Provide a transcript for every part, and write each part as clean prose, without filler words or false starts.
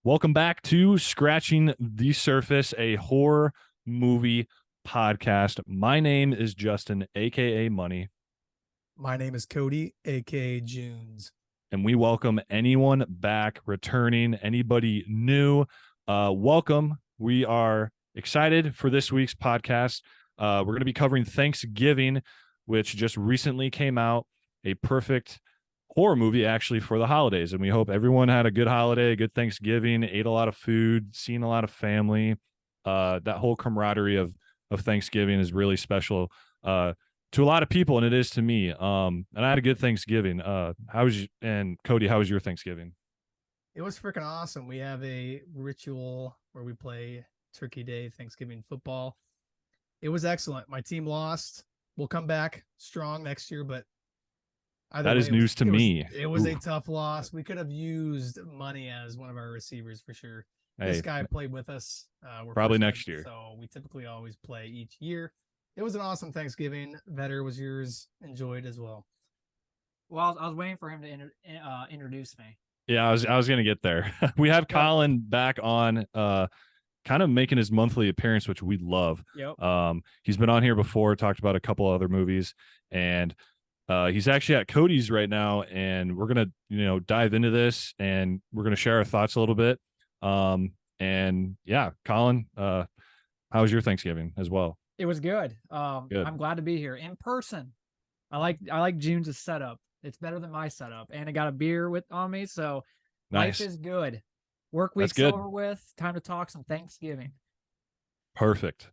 Welcome back to Scratching the Surface, a horror movie podcast. My name is Justin, aka Money, My name is Cody, aka Junes. and we welcome anyone back, returning, anybody new. Welcome. We are excited for this week's podcast. We're going to be covering Thanksgiving, which just recently came out. A perfect horror movie actually for the holidays, and we hope everyone had a good holiday, a good Thanksgiving, ate a lot of food, seen a lot of family. That whole camaraderie of Thanksgiving is really special to a lot of people, and it is to me. And I had a good Thanksgiving. And Cody, how was your Thanksgiving? It was freaking awesome. We have a ritual where we play Turkey Day Thanksgiving football. It was excellent. My team lost. We'll come back strong next year, but either That way, is news to me. It was a Ooh, tough loss. We could have used Money as one of our receivers for sure. This hey, guy played with us. We're probably freshmen, next year. so we typically always play each year. It was an awesome Thanksgiving. Vetter, was yours enjoyed as well? Well, I was waiting for him to introduce me. Yeah, I was gonna get there. We have Colin back on, kind of making his monthly appearance, which we love. Yep. He's been on here before, talked about a couple other movies, and he's actually at Cody's right now, and we're gonna dive into this, and we're gonna share our thoughts a little bit. And yeah, Colin, how was your Thanksgiving as well? It was good. Good. I'm glad to be here in person. I like June's setup. It's better than my setup, and I got a beer with on me, so Nice. life is good. Work That's week's good. over with. Time to talk some Thanksgiving. Perfect.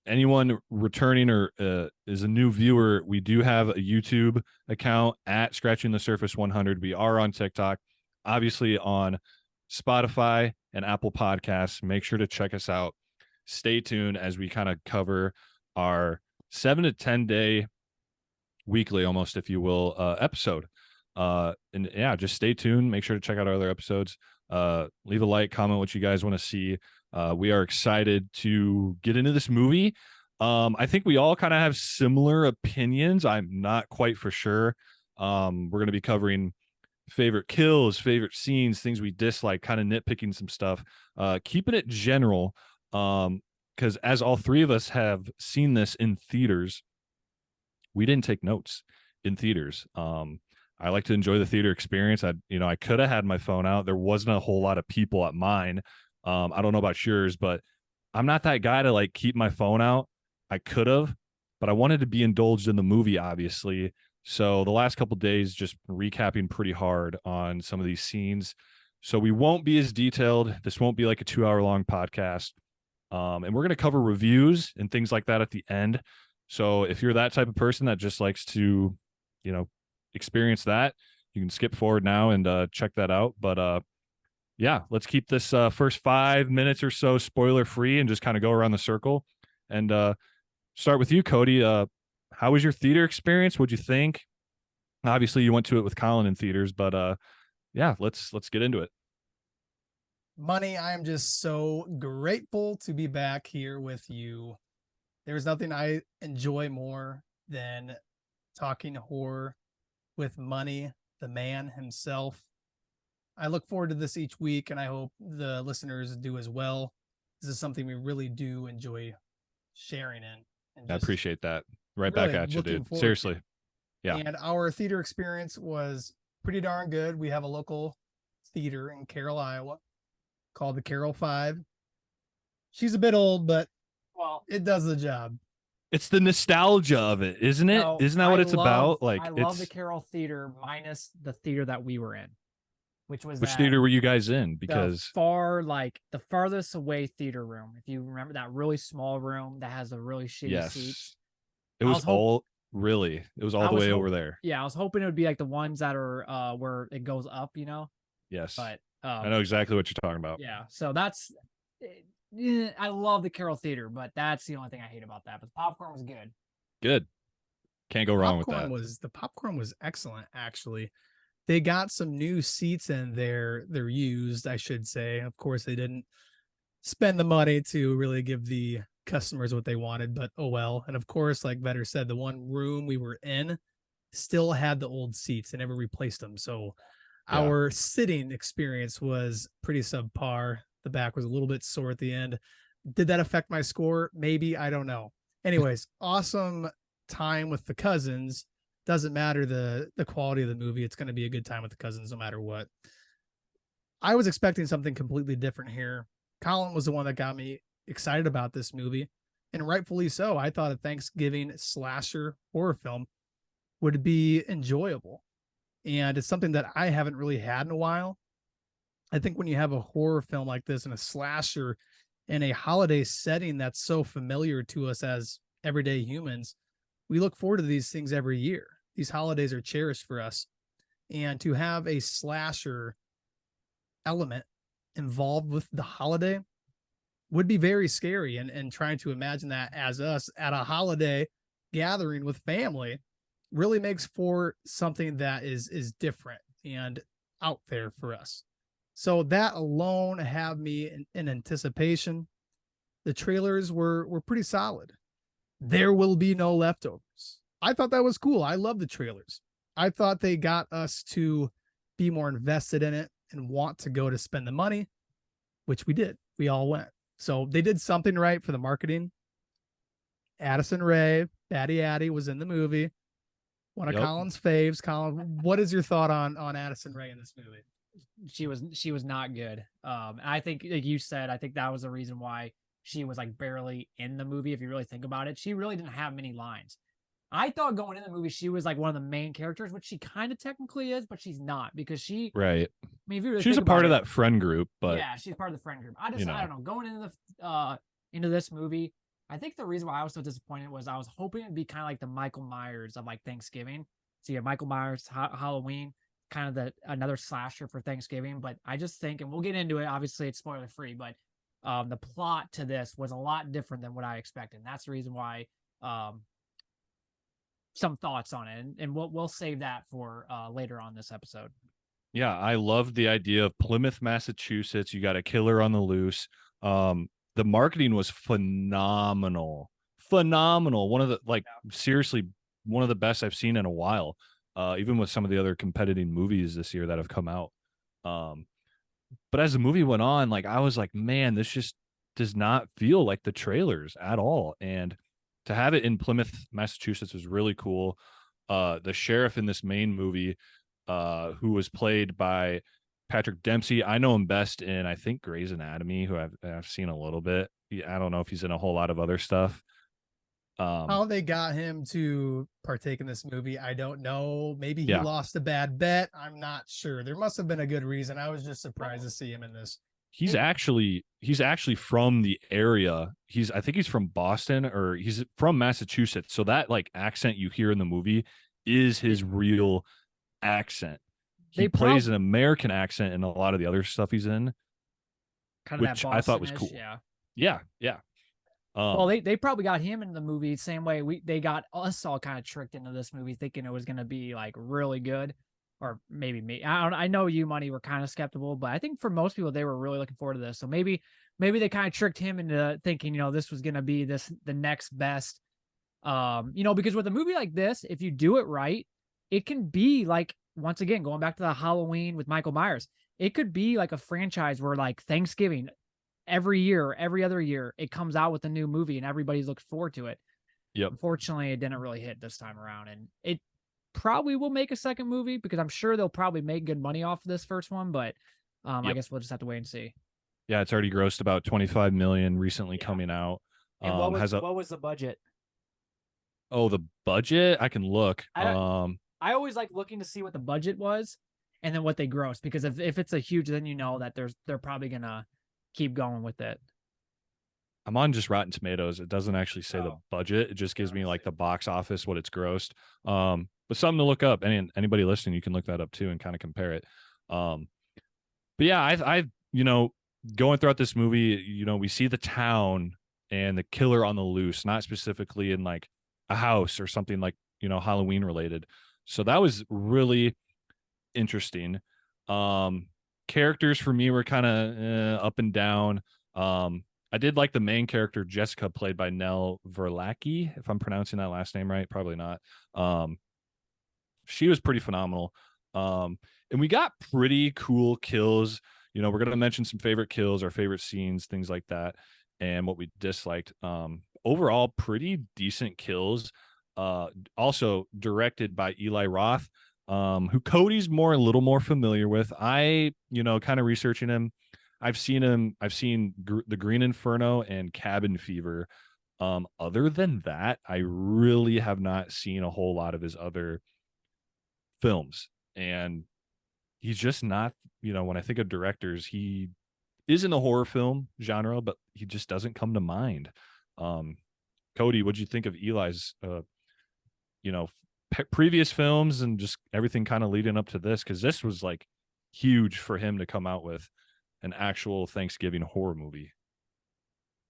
Anyone returning or is a new viewer, we do have a YouTube account at Scratching the Surface 100. We are on TikTok, obviously on Spotify and Apple Podcasts. Make sure to check us out. Stay tuned as we kind of cover our 7 to 10 day weekly, almost, if you will, episode. And yeah, just stay tuned. Make sure to check out our other episodes. Leave a like, comment what you guys want to see. We are excited to get into this movie. I think we all kind of have similar opinions. I'm not quite for sure. We're going to be covering favorite kills, favorite scenes, things we dislike, kind of nitpicking some stuff, keeping it general. Because as all three of us have seen this in theaters, we didn't take notes in theaters. I like to enjoy the theater experience. I could have had my phone out. There wasn't a whole lot of people at mine. I don't know about yours, but I'm not that guy to like keep my phone out. I could have, but I wanted to be indulged in the movie, obviously. So the last couple days, just recapping pretty hard on some of these scenes. So we won't be as detailed. This won't be like a 2 hour long podcast. And we're going to cover reviews and things like that at the end. So if you're that type of person that just likes to, experience that, you can skip forward now and check that out. But yeah, let's keep this first 5 minutes or so spoiler free and just kind of go around the circle and start with you, Cody. How was your theater experience? What'd you think? Obviously, you went to it with Colin in theaters, but yeah, let's get into it. Money, I am just so grateful to be back here with you. There's nothing I enjoy more than talking horror with Money, the man himself. I look forward to this each week, and I hope the listeners do as well. This is something we really do enjoy sharing in. And I appreciate that. Right really back at you, looking dude. forward to Seriously. it. Yeah. And our theater experience was pretty darn good. We have a local theater in Carroll, Iowa called the Carroll 5. She's a bit old, but Well, it does the job. It's the nostalgia of it, isn't it? no, Isn't that what it's about? Like, I love the Carroll Theater minus the theater that we were in, which was which that theater were you guys in? the Because the farthest away theater room. If you remember that really small room that has the really shitty seats. it I was was hop- all really, it was all I the was way hop- over there. Yeah, I was hoping it would be like the ones that are where it goes up, Yes. But I know exactly what you're talking about. yeah, so that's I love the Carroll Theater, but that's the only thing I hate about that. But the popcorn was good. Good. Can't go wrong with that. The popcorn was excellent, actually. They got some new seats in there. They're used, I should say. Of course, they didn't spend the money to really give the customers what they wanted, but oh well. And of course, like Vetter said, the one room we were in still had the old seats. They never replaced them. So Yeah. Our sitting experience was pretty subpar. The back was a little bit sore at the end. Did that affect my score? Maybe. I don't know. Anyways, awesome time with the cousins. Doesn't matter the quality of the movie. It's going to be a good time with the cousins no matter what. I was expecting something completely different here. Colin was the one that got me excited about this movie, and rightfully so. I thought a Thanksgiving slasher horror film would be enjoyable, and it's something that I haven't really had in a while. I think when you have a horror film like this and a slasher in a holiday setting that's so familiar to us as everyday humans, we look forward to these things every year. These holidays are cherished for us. And to have a slasher element involved with the holiday would be very scary. And trying to imagine that as us at a holiday gathering with family really makes for something that is different and out there for us. So that alone have me in anticipation. The trailers were pretty solid. There will be no leftovers. I thought that was cool. I love the trailers. I thought they got us to be more invested in it and want to go to spend the money, which we did. We all went. So they did something right for the marketing. Addison Rae, Batty Addy was in the movie. One of Yep. Colin's faves. Colin, what is your thought on Addison Rae in this movie? She was not good. I think, like you said, I think that was the reason why she was like barely in the movie. If you really think about it, she really didn't have many lines. I thought going in the movie she was like one of the main characters, which she kind of technically is, but she's not, because she. Right. I mean, if you really She was a think part of about it, that friend group, but yeah, she's part of the friend group. I you know. don't know. Going into this movie, I think the reason why I was so disappointed was I was hoping it'd be kind of like the Michael Myers of like Thanksgiving. So you have Michael Myers, Halloween, kind of another slasher for Thanksgiving. But I just think, and we'll get into it. Obviously, it's spoiler free, but the plot to this was a lot different than what I expected. And that's the reason why. Some thoughts on it, and we'll save that for later on this episode. yeah, I love the idea of Plymouth, Massachusetts. You got a killer on the loose. The marketing was phenomenal. Phenomenal. One of the seriously one of the best I've seen in a while. Even with some of the other competing movies this year that have come out. But as the movie went on, like I was like, man, this just does not feel like the trailers at all. And to have it in Plymouth, Massachusetts was really cool. The sheriff in this main movie, who was played by Patrick Dempsey. I know him best in, I think, Grey's Anatomy, who I've seen a little bit. I don't know if he's in a whole lot of other stuff. How they got him to partake in this movie, I don't know. Maybe he Yeah. lost a bad bet. I'm not sure. There must have been a good reason. I was just surprised to see him in this. He's actually from the area. I think he's from Boston, or he's from Massachusetts. So that like accent you hear in the movie is his real accent. He plays an American accent in a lot of the other stuff he's in, Kind of which that I thought was Boston-ish, cool. Yeah. Yeah. Well, they probably got him in the movie the same way they got us all kind of tricked into this movie, thinking it was going to be like really good, or maybe me. I know you, Money, were kind of skeptical, but I think for most people they were really looking forward to this. So maybe they kind of tricked him into thinking, this was going to be the next best. Because with a movie like this, if you do it right, it can be like, once again, going back to the Halloween with Michael Myers, it could be like a franchise where like Thanksgiving, every year, every other year, it comes out with a new movie and everybody's looking forward to it. Yep. Unfortunately, it didn't really hit this time around, and it probably will make a second movie because I'm sure they'll probably make good money off of this first one, but I guess we'll just have to wait and see. Yeah, it's already grossed about 25 million recently coming out. And what was the budget? Oh, the budget? I can look. I always like looking to see what the budget was and then what they grossed, because if it's a huge, then that they're probably gonna keep going with it. I'm on just Rotten Tomatoes. It doesn't actually say the budget. It just gives me like the box office, what it's grossed. But something to look up. Anybody listening, you can look that up too and kind of compare it. But yeah, I've going throughout this movie, we see the town and the killer on the loose, not specifically in like a house or something like, Halloween related. So that was really interesting. Characters for me were kind of up and down. I did like the main character, Jessica, played by Nell Verlacki, if I'm pronouncing that last name right. Probably not. She was pretty phenomenal. and we got pretty cool kills. You know, we're gonna mention some favorite kills, our favorite scenes, things like that, and what we disliked. Overall, pretty decent kills. Also directed by Eli Roth, who Cody's a little more familiar with. I, kind of researching him. I've seen him. I've seen The Green Inferno and Cabin Fever. Other than that, I really have not seen a whole lot of his other films. And he's just not, when I think of directors, he is in the horror film genre, but he just doesn't come to mind. Cody, what'd you think of Eli's, previous films and just everything kind of leading up to this? Because this was like huge for him to come out with an actual Thanksgiving horror movie.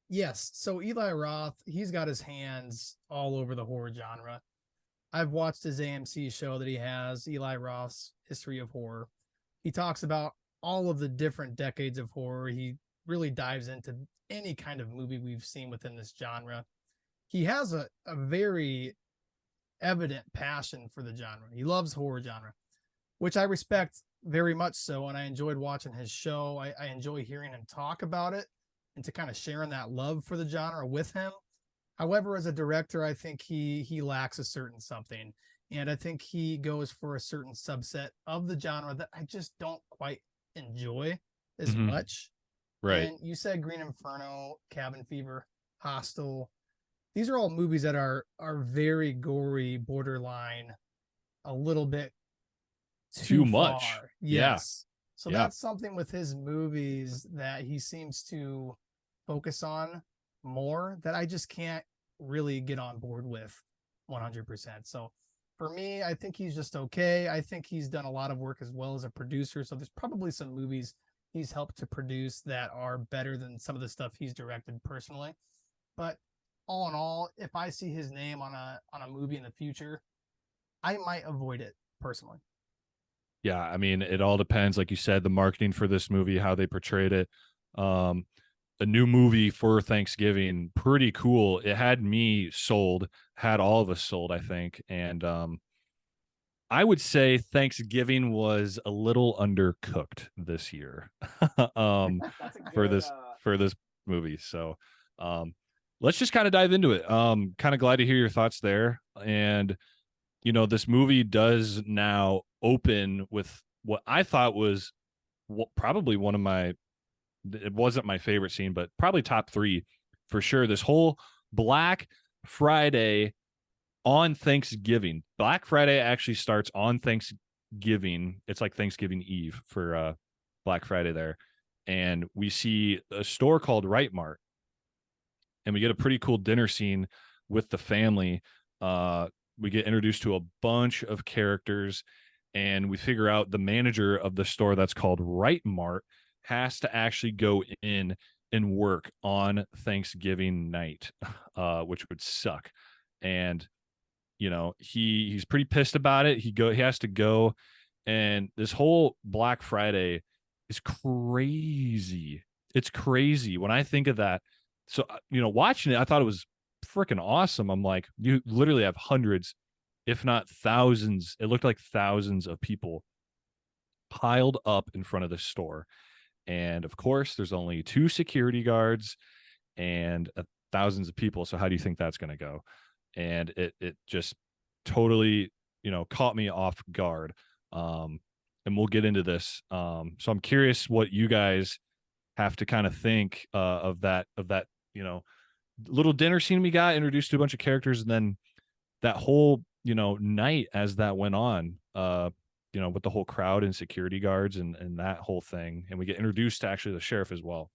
Yes. So Eli Roth, he's got his hands all over the horror genre. I've watched his AMC show that he has, Eli Roth's History of Horror. He talks about all of the different decades of horror. He really dives into any kind of movie we've seen within this genre. He has a very evident passion for the genre. He loves horror genre, which I respect very much so. And I enjoyed watching his show. I enjoy hearing him talk about it and to kind of sharing that love for the genre with him. However, as a director, I think he lacks a certain something. And I think he goes for a certain subset of the genre that I just don't quite enjoy as much. Right. And you said Green Inferno, Cabin Fever, Hostel. These are all movies that are very gory, borderline, a little bit too much. Far. Yes. Yeah. So that's something with his movies that he seems to focus on more that I just can't really get on board with 100%. So for me, I think he's just okay. I think he's done a lot of work as well as a producer. So there's probably some movies he's helped to produce that are better than some of the stuff he's directed personally. But all in all, if I see his name on a movie in the future, I might avoid it personally. Yeah, I mean, it all depends. Like you said, the marketing for this movie, how they portrayed it. A new movie for Thanksgiving, pretty cool. It had me sold, had all of us sold, I think. And I would say Thanksgiving was a little undercooked this year for this movie. So let's just kind of dive into it. Kind of glad to hear your thoughts there. And this movie does now open with what I thought was probably one of my, it wasn't my favorite scene, but probably top 3 for sure. This whole Black Friday on Thanksgiving. Black Friday actually starts on Thanksgiving. It's like Thanksgiving Eve for Black Friday there. And we see a store called Right Mart. And we get a pretty cool dinner scene with the family. We get introduced to a bunch of characters, and we figure out the manager of the store that's called Right Mart has to actually go in and work on Thanksgiving night, which would suck. And he's pretty pissed about it. He has to go, and this whole Black Friday is crazy. It's crazy when I think of that. So watching it, I thought it was freaking awesome. I'm like, you literally have hundreds, if not thousands. It looked like thousands of people piled up in front of the store. And of course, there's only 2 security guards and thousands of people. So how do you think that's going to go? And it just totally, caught me off guard. And we'll get into this. So I'm curious what you guys have to kind of think of that, little dinner scene we got, introduced to a bunch of characters, and then that whole, night as that went on, with the whole crowd and security guards and that whole thing. And we get introduced to actually the sheriff as well.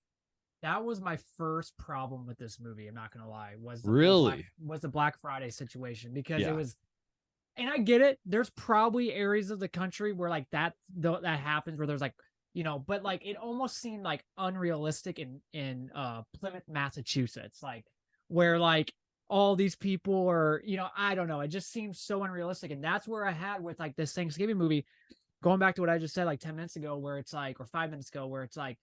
That was my first problem with this movie. I'm not going to lie. Was the Black Friday situation, because it was, and I get it. There's probably areas of the country where like that happens, where there's like, but like it almost seemed like unrealistic in Plymouth, Massachusetts, like where like all these people are, I don't know. It just seems so unrealistic. And that's where I had with like this Thanksgiving movie, going back to what I just said like 10 minutes ago, where it's like, or 5 minutes ago, where it's like,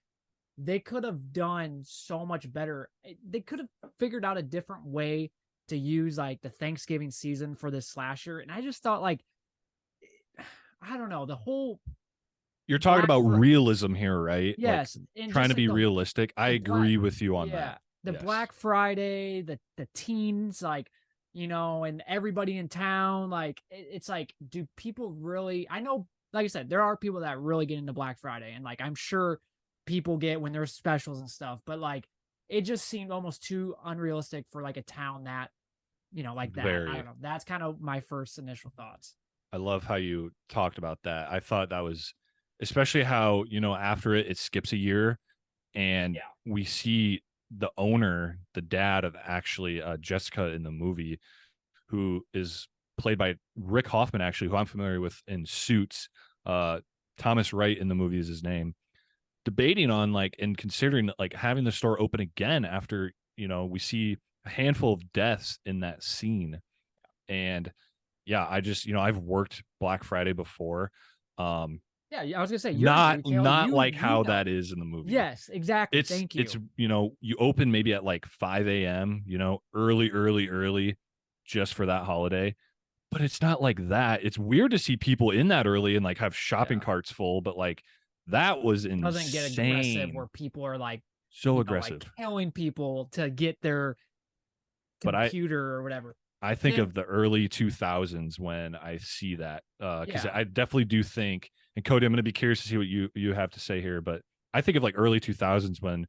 they could have done so much better. They could have figured out a different way to use like the Thanksgiving season for this slasher. And I just thought like, I don't know, the whole you're talking Black about Fri- realism here, right? yes, Like and trying just to like be realistic. I the Black agree with you on yeah, that. the Yes. Black Friday, the teens, like, you know, and everybody in town, like it's like, do people really, I know, like I said, there are people that really get into Black Friday, and like I'm sure people get when there's specials and stuff, but like it just seemed almost too unrealistic for like a town that, you know, like that. I Very. don't know. That's kind of my first initial thoughts. I love how you talked about that. I thought that was especially how, you know, after it skips a year and Yeah. we see the owner, the dad of actually Jessica in the movie, who is played by Rick Hoffman, actually, who I'm familiar with in Suits. Thomas Wright in the movie is his name. Debating on like and considering like having the store open again after, you know, we see a handful of deaths in that scene. And yeah, I just, you know, I've worked Black Friday before. Yeah, I was gonna say you're in Not retail. like You how know. that is in the movie. Yes, exactly. Thank you. It's you know, you open maybe at like 5 a.m., you know, early just for that holiday. But it's not like that. It's weird to see people in that early and like have shopping Yeah. carts full, but like that was It doesn't get aggressive insane. where people are like, So you know, aggressive. like killing people to get their But computer or whatever. I think Then- of the early 2000s when I see that, because Yeah. I definitely do think. And Cody, I'm going to be curious to see what you have to say here, but I think of like early 2000s when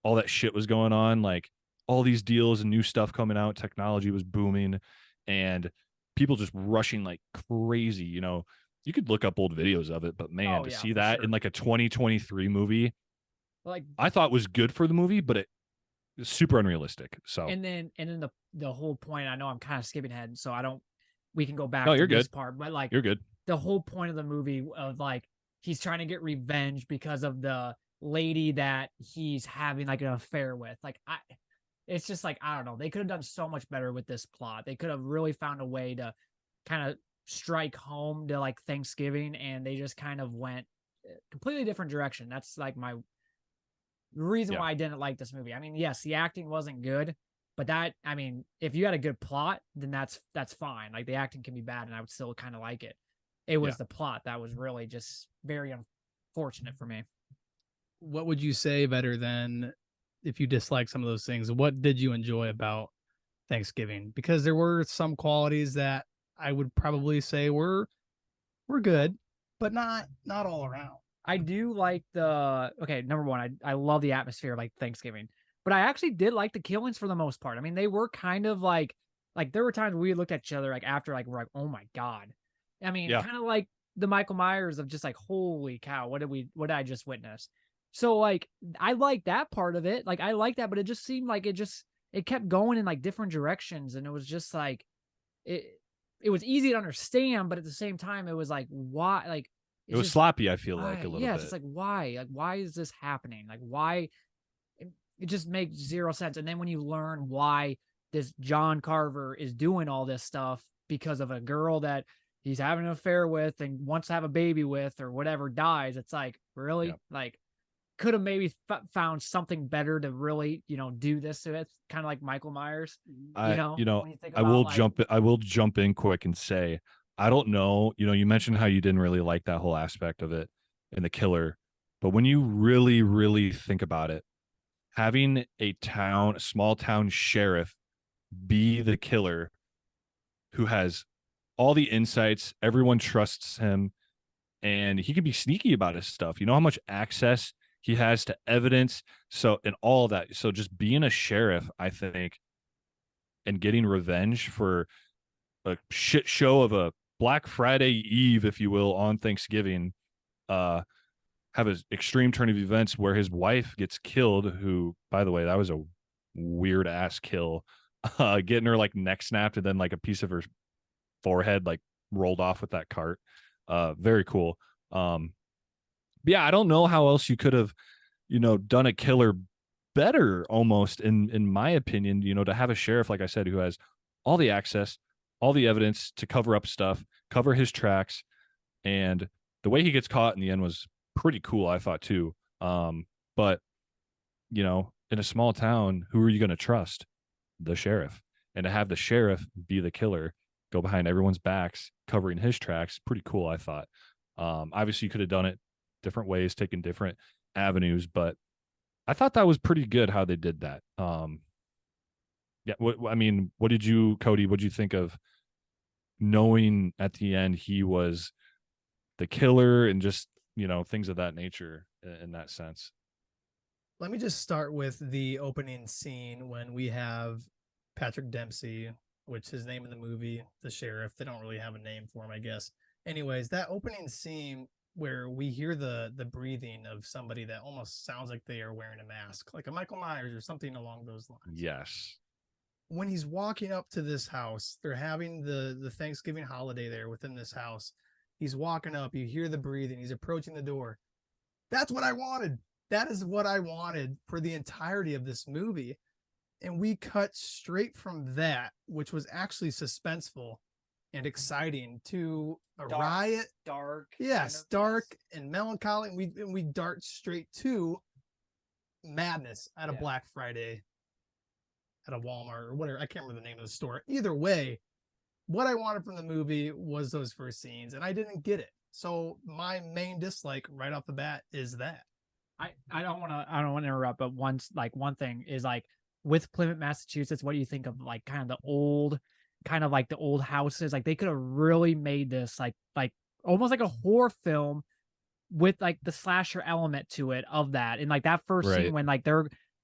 all that shit was going on, like all these deals and new stuff coming out, technology was booming, and people just rushing like crazy. You know, you could look up old videos of it, but man, Oh, to yeah, see for that sure. in like a 2023 movie, like, I thought was good for the movie, but it is super unrealistic. So and then the whole point. I know I'm kind of skipping ahead, so I don't. We can go back No, to you're this good. part, but like you're good. the whole point of the movie of like he's trying to get revenge because of the lady that he's having like an affair with. Like it's just like I don't know. They could have done so much better with this plot. They could have really found a way to kind of strike home to like Thanksgiving, and they just kind of went a completely different direction. That's like my reason Yeah. why I didn't like this movie. I mean, yes, the acting wasn't good, but that I mean, if you had a good plot, then that's fine. Like the acting can be bad, and I would still kind of like it. It was Yeah. the plot that was really just very unfortunate for me. What would you say better than if you dislike some of those things? What did you enjoy about Thanksgiving? Because there were some qualities that I would probably say were good, but not all around. I do like the okay, number one, I love the atmosphere of like Thanksgiving. But I actually did like the killings for the most part. I mean, they were kind of like there were times we looked at each other like after like we're like, oh my God. I mean, Yeah. kind of like the Michael Myers of just like, holy cow, what did I just witness? So like I like that part of it. Like I like that, but it just seemed like it kept going in like different directions. And it was just like it was easy to understand, but at the same time, it was like, why like It was just sloppy, I feel like, why? a little Yeah, bit. it's just like why? Like why is this happening? Like why? It just makes zero sense. And then when you learn why this John Carver is doing all this stuff because of a girl that he's having an affair with and wants to have a baby with or whatever dies, it's like really Yep. like could have maybe found something better to really do this to it. Kind of like Michael Myers. I When you think I about, will like, jump in quick and say I don't know, you mentioned how you didn't really like that whole aspect of it and the killer, but when you really really think about it, having a small town sheriff be the killer who has all the insights, everyone trusts him, and he can be sneaky about his stuff. You know how much access he has to evidence, so and all that. So just being a sheriff, I think, and getting revenge for a shit show of a Black Friday Eve, if you will, on Thanksgiving, have an extreme turn of events where his wife gets killed, who, by the way, that was a weird ass kill, getting her like neck snapped and then like a piece of her forehead like rolled off with that cart. Very cool. But yeah, I don't know how else you could have, done a killer better, almost in my opinion, to have a sheriff, like I said, who has all the access, all the evidence to cover up stuff, cover his tracks. And the way he gets caught in the end was pretty cool, I thought too. But in a small town, who are you going to trust? The sheriff. And to have the sheriff be the killer, go behind everyone's backs, covering his tracks, pretty cool, I thought. Obviously you could have done it different ways, taking different avenues, but I thought that was pretty good how they did that. Yeah, I mean, what did you, Cody, what did you think of knowing at the end he was the killer and just, things of that nature in that sense? Let me just start with the opening scene when we have Patrick Dempsey, which his name in the movie, the sheriff. They don't really have a name for him, I guess. Anyways, that opening scene where we hear the breathing of somebody that almost sounds like they are wearing a mask, like a Michael Myers or something along those lines. Yes. When he's walking up to this house, they're having the Thanksgiving holiday there within this house. He's walking up, you hear the breathing, he's approaching the door. That's what I wanted. That is what I wanted for the entirety of this movie. And we cut straight from that, which was actually suspenseful and exciting, to a riot. Dark. Yes, dark and melancholy. And we dart straight to madness at a Black Friday at a Walmart or whatever. I can't remember the name of the store. Either way, what I wanted from the movie was those first scenes, and I didn't get it. So my main dislike right off the bat is that. I don't want to interrupt, but one thing is, like, with Plymouth, Massachusetts, what do you think of like kind of the old houses? Like, they could have really made this like almost like a horror film with like the slasher element to it of that. And like that first Right. scene when like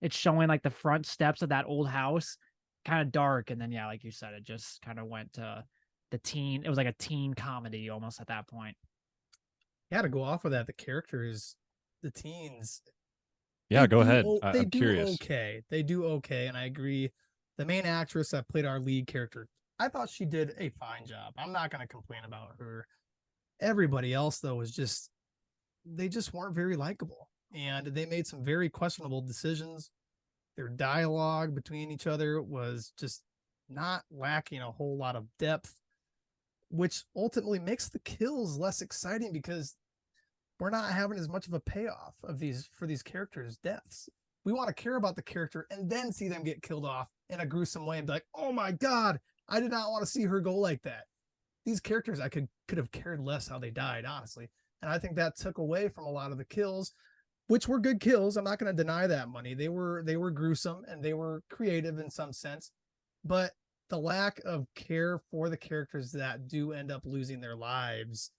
it's showing like the front steps of that old house, kind of dark, and then like you said, it just kind of went to the teen. It was like a teen comedy almost at that point. Yeah, to go off of that, the characters, the teens. Yeah, go ahead. They I'm do curious. okay. They do okay, and I agree. The main actress that played our lead character, I thought she did a fine job. I'm not going to complain about her. Everybody else, though, they just weren't very likable, and they made some very questionable decisions. Their dialogue between each other was just not lacking a whole lot of depth, which ultimately makes the kills less exciting because we're not having as much of a payoff for these characters' deaths. We want to care about the character and then see them get killed off in a gruesome way and be like, oh my God, I did not want to see her go like that. These characters, I could have cared less how they died, honestly. And I think that took away from a lot of the kills, which were good kills. I'm not going to deny that, Money. They were gruesome and they were creative in some sense, but the lack of care for the characters that do end up losing their lives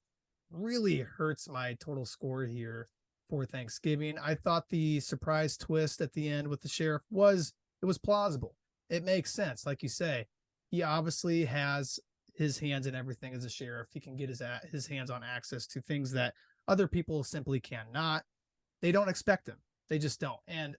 really hurts my total score here for Thanksgiving. I thought the surprise twist at the end with the sheriff was plausible. It makes sense. Like you say, he obviously has his hands in everything as a sheriff. He can get his hands on access to things that other people simply cannot. They don't expect him. They just don't. And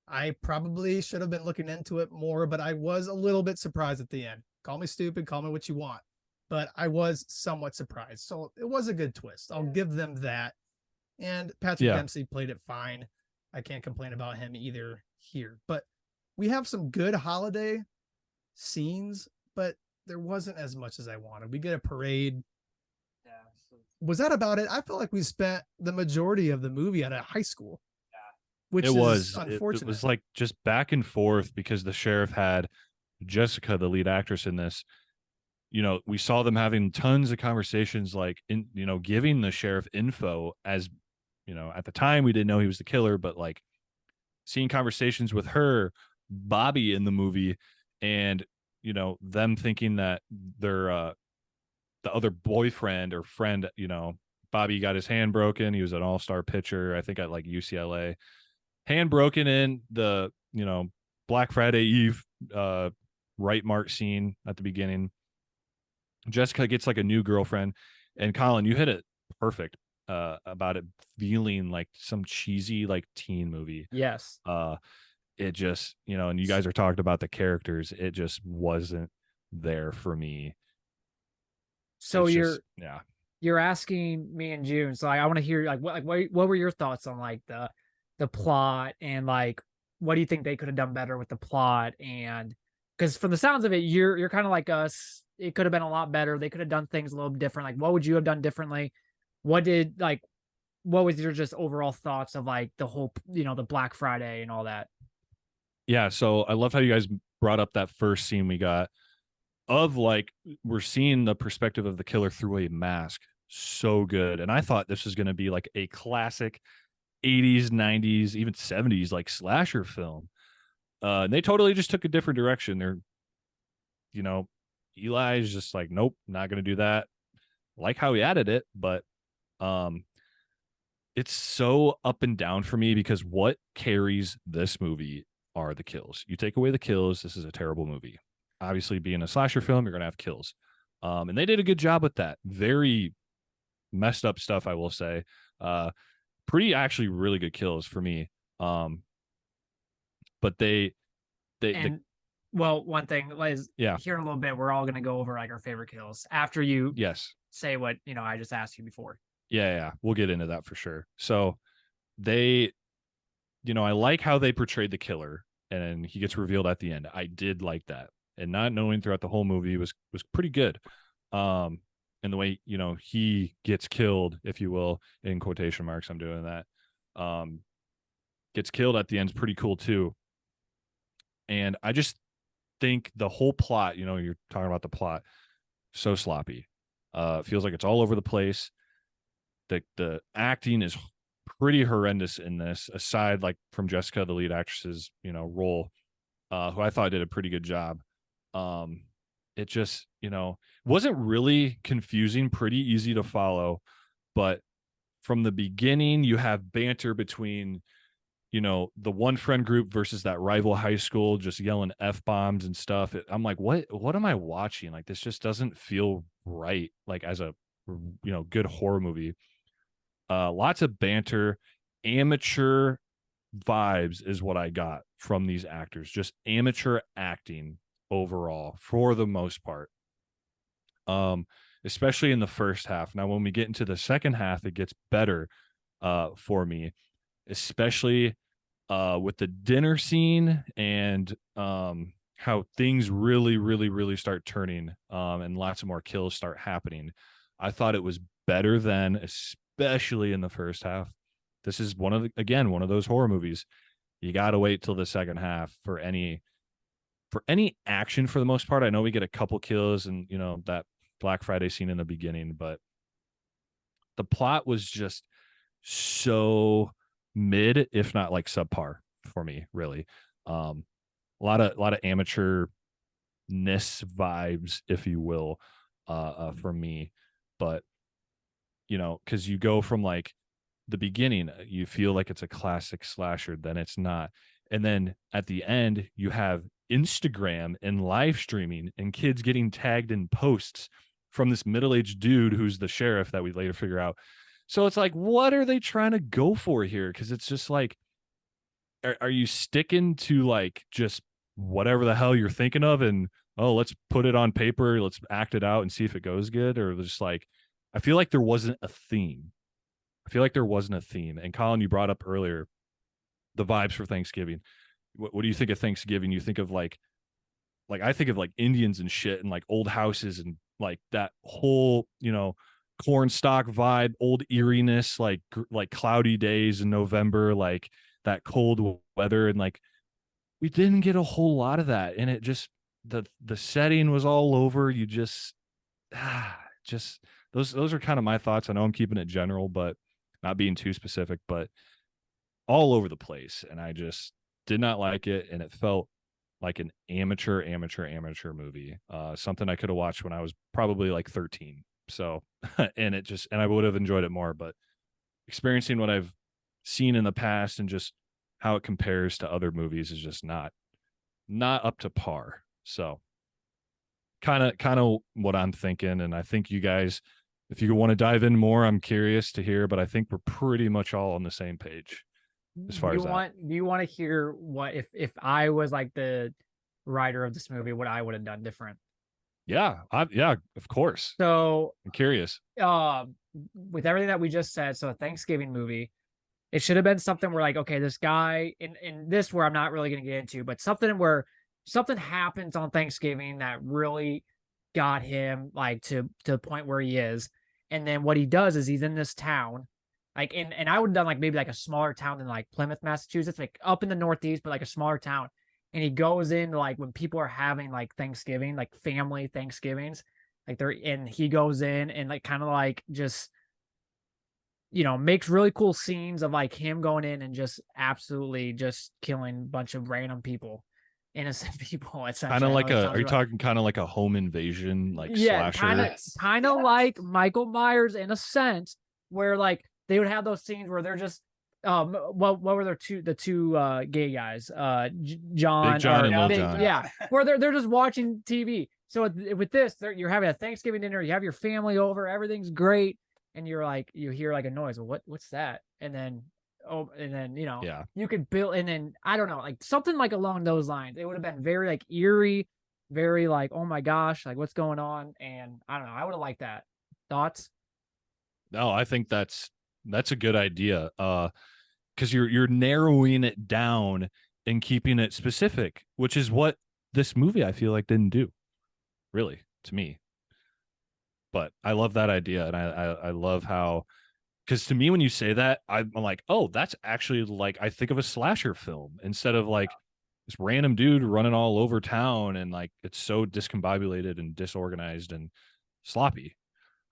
I probably should have been looking into it more, but I was a little bit surprised at the end. Call me stupid, call me what you want, but I was somewhat surprised. So it was a good twist. I'll give them that. And Patrick Dempsey played it fine. I can't complain about him either here. But we have some good holiday scenes, but there wasn't as much as I wanted. We get a parade. Yeah. Was that about it? I feel like we spent the majority of the movie at a high school. Yeah. Which is unfortunate. It was like just back and forth because the sheriff had Jessica, the lead actress in this. We saw them having tons of conversations, like giving the sheriff info as, at the time we didn't know he was the killer, but like seeing conversations with her, Bobby in the movie, and, them thinking that their, the other boyfriend or friend, Bobby got his hand broken. He was an all-star pitcher, I think at like UCLA, hand broken in the, Black Friday Eve, right mark scene at the beginning. Jessica gets like a new girlfriend, and Colin, you hit it perfect about it feeling like some cheesy like teen movie. Yes. It just, and you guys are talking about the characters, it just wasn't there for me. So it's you're asking me in June, so I want to hear what were your thoughts on like the plot, and like what do you think they could have done better with the plot? And because from the sounds of it, you're kind of like us. It could have been a lot better. They could have done things a little different. Like, what would you have done differently? What was your just overall thoughts of like the whole, the Black Friday and all that? Yeah. So I love how you guys brought up that first scene we got of like, we're seeing the perspective of the killer through a mask. so good. And I thought this was going to be like a classic 80s, 90s, even 70s like slasher film. And they totally just took a different direction. They're, you know, Eli's just like, nope, not going to do that. Like how he added it, but um it's so up and down for me because what carries this movie are the kills. You take away the kills, this is a terrible movie. Obviously, being a slasher film, you're going to have kills. And they did a good job with that. Very messed up stuff, I will say. Pretty actually really good kills for me. But And well, one thing is, yeah, here in a little bit, we're all gonna go over like our favorite kills after you yes, say what I just asked you before. yeah, we'll get into that for sure. So they, I like how they portrayed the killer, and he gets revealed at the end. I did like that, and not knowing throughout the whole movie was pretty good. And the way he gets killed, if you will, in quotation marks, I'm doing that. Gets killed at the end is pretty cool too. And I just think the whole plot, you're talking about the plot, so sloppy. Feels like it's all over the place. The acting is pretty horrendous in this, aside like from Jessica, the lead actress's, role, who I thought did a pretty good job. It just, wasn't really confusing, pretty easy to follow, but from the beginning you have banter between the one friend group versus that rival high school, just yelling F-bombs and stuff. I'm like, what am I watching? Like, this just doesn't feel right, like as a good horror movie. Lots of banter, amateur vibes is what I got from these actors, just amateur acting overall for the most part. Especially in the first half. Now when we get into the second half, it gets better for me, especially with the dinner scene and how things really start turning, and lots of more kills start happening. I thought it was better then, especially in the first half. This is one of those horror movies. You got to wait till the second half for any action for the most part. I know we get a couple kills and that Black Friday scene in the beginning, but the plot was just so mid, if not like subpar for me, really. A lot of amateurness vibes, if you will, for me. But because you go from like the beginning, you feel like it's a classic slasher, then it's not. And then at the end, you have Instagram and live streaming and kids getting tagged in posts from this middle-aged dude who's the sheriff that we later figure out. So it's like, what are they trying to go for here? Because it's just like, are you sticking to like just whatever the hell you're thinking of, and let's put it on paper, let's act it out and see if it goes good? Or just like, I feel like there wasn't a theme. And Colin, you brought up earlier the vibes for Thanksgiving. What do you think of Thanksgiving? You think of like I think of like Indians and shit, and like old houses and like that whole corn stalk vibe, old eeriness, like cloudy days in November, like that cold weather. And like we didn't get a whole lot of that, and it just the setting was all over. You just those are kind of my thoughts. I know I'm keeping it general, but not being too specific, but all over the place. And I just did not like it, and it felt like an amateur movie, something I could have watched when I was probably like 13. So and I would have enjoyed it more, but experiencing what I've seen in the past and just how it compares to other movies is just not up to par. So kind of what I'm thinking. And I think you guys, if you want to dive in more, I'm curious to hear, but I think we're pretty much all on the same page as far as that. Do you want to hear what if I was like the writer of this movie, what I would have done different? Yeah, of course. So I'm curious. with everything that we just said, so a Thanksgiving movie, it should have been something where like, okay, this guy in this, where I'm not really going to get into, but something where something happens on Thanksgiving that really got him like to the point where he is. And then what he does is he's in this town, like and I would have done like maybe like a smaller town than like Plymouth, Massachusetts, like up in the Northeast, but like a smaller town. And he goes in like when people are having like Thanksgiving, like family Thanksgivings, Like and he goes in and like kind of like just makes really cool scenes of like him going in and just absolutely just killing a bunch of random people, innocent people, essentially. Kind of I know like it a, sounds are you rough. talking kind of like a home invasion, like Yeah, slasher? kind of like Michael Myers in a sense, where like they would have those scenes where they're just what were the two gay guys, John Big John or and Little Big, John. yeah, where they're just watching TV. So with this, you're having a Thanksgiving dinner, you have your family over, everything's great, and you're like, you hear like a noise. Well, what's that? And then Yeah. you could build, and then I don't know, like something like along those lines. It would have been very like eerie, very like, oh my gosh, like what's going on? And I don't know, I would have liked that. Thoughts? No, I think that's a good idea. Because you're narrowing it down and keeping it specific, which is what this movie I feel like didn't do, really, to me. But I love that idea, and I love how, because to me when you say that, I'm like, oh, that's actually like I think of a slasher film instead of like this random dude running all over town, and like it's so discombobulated and disorganized and sloppy.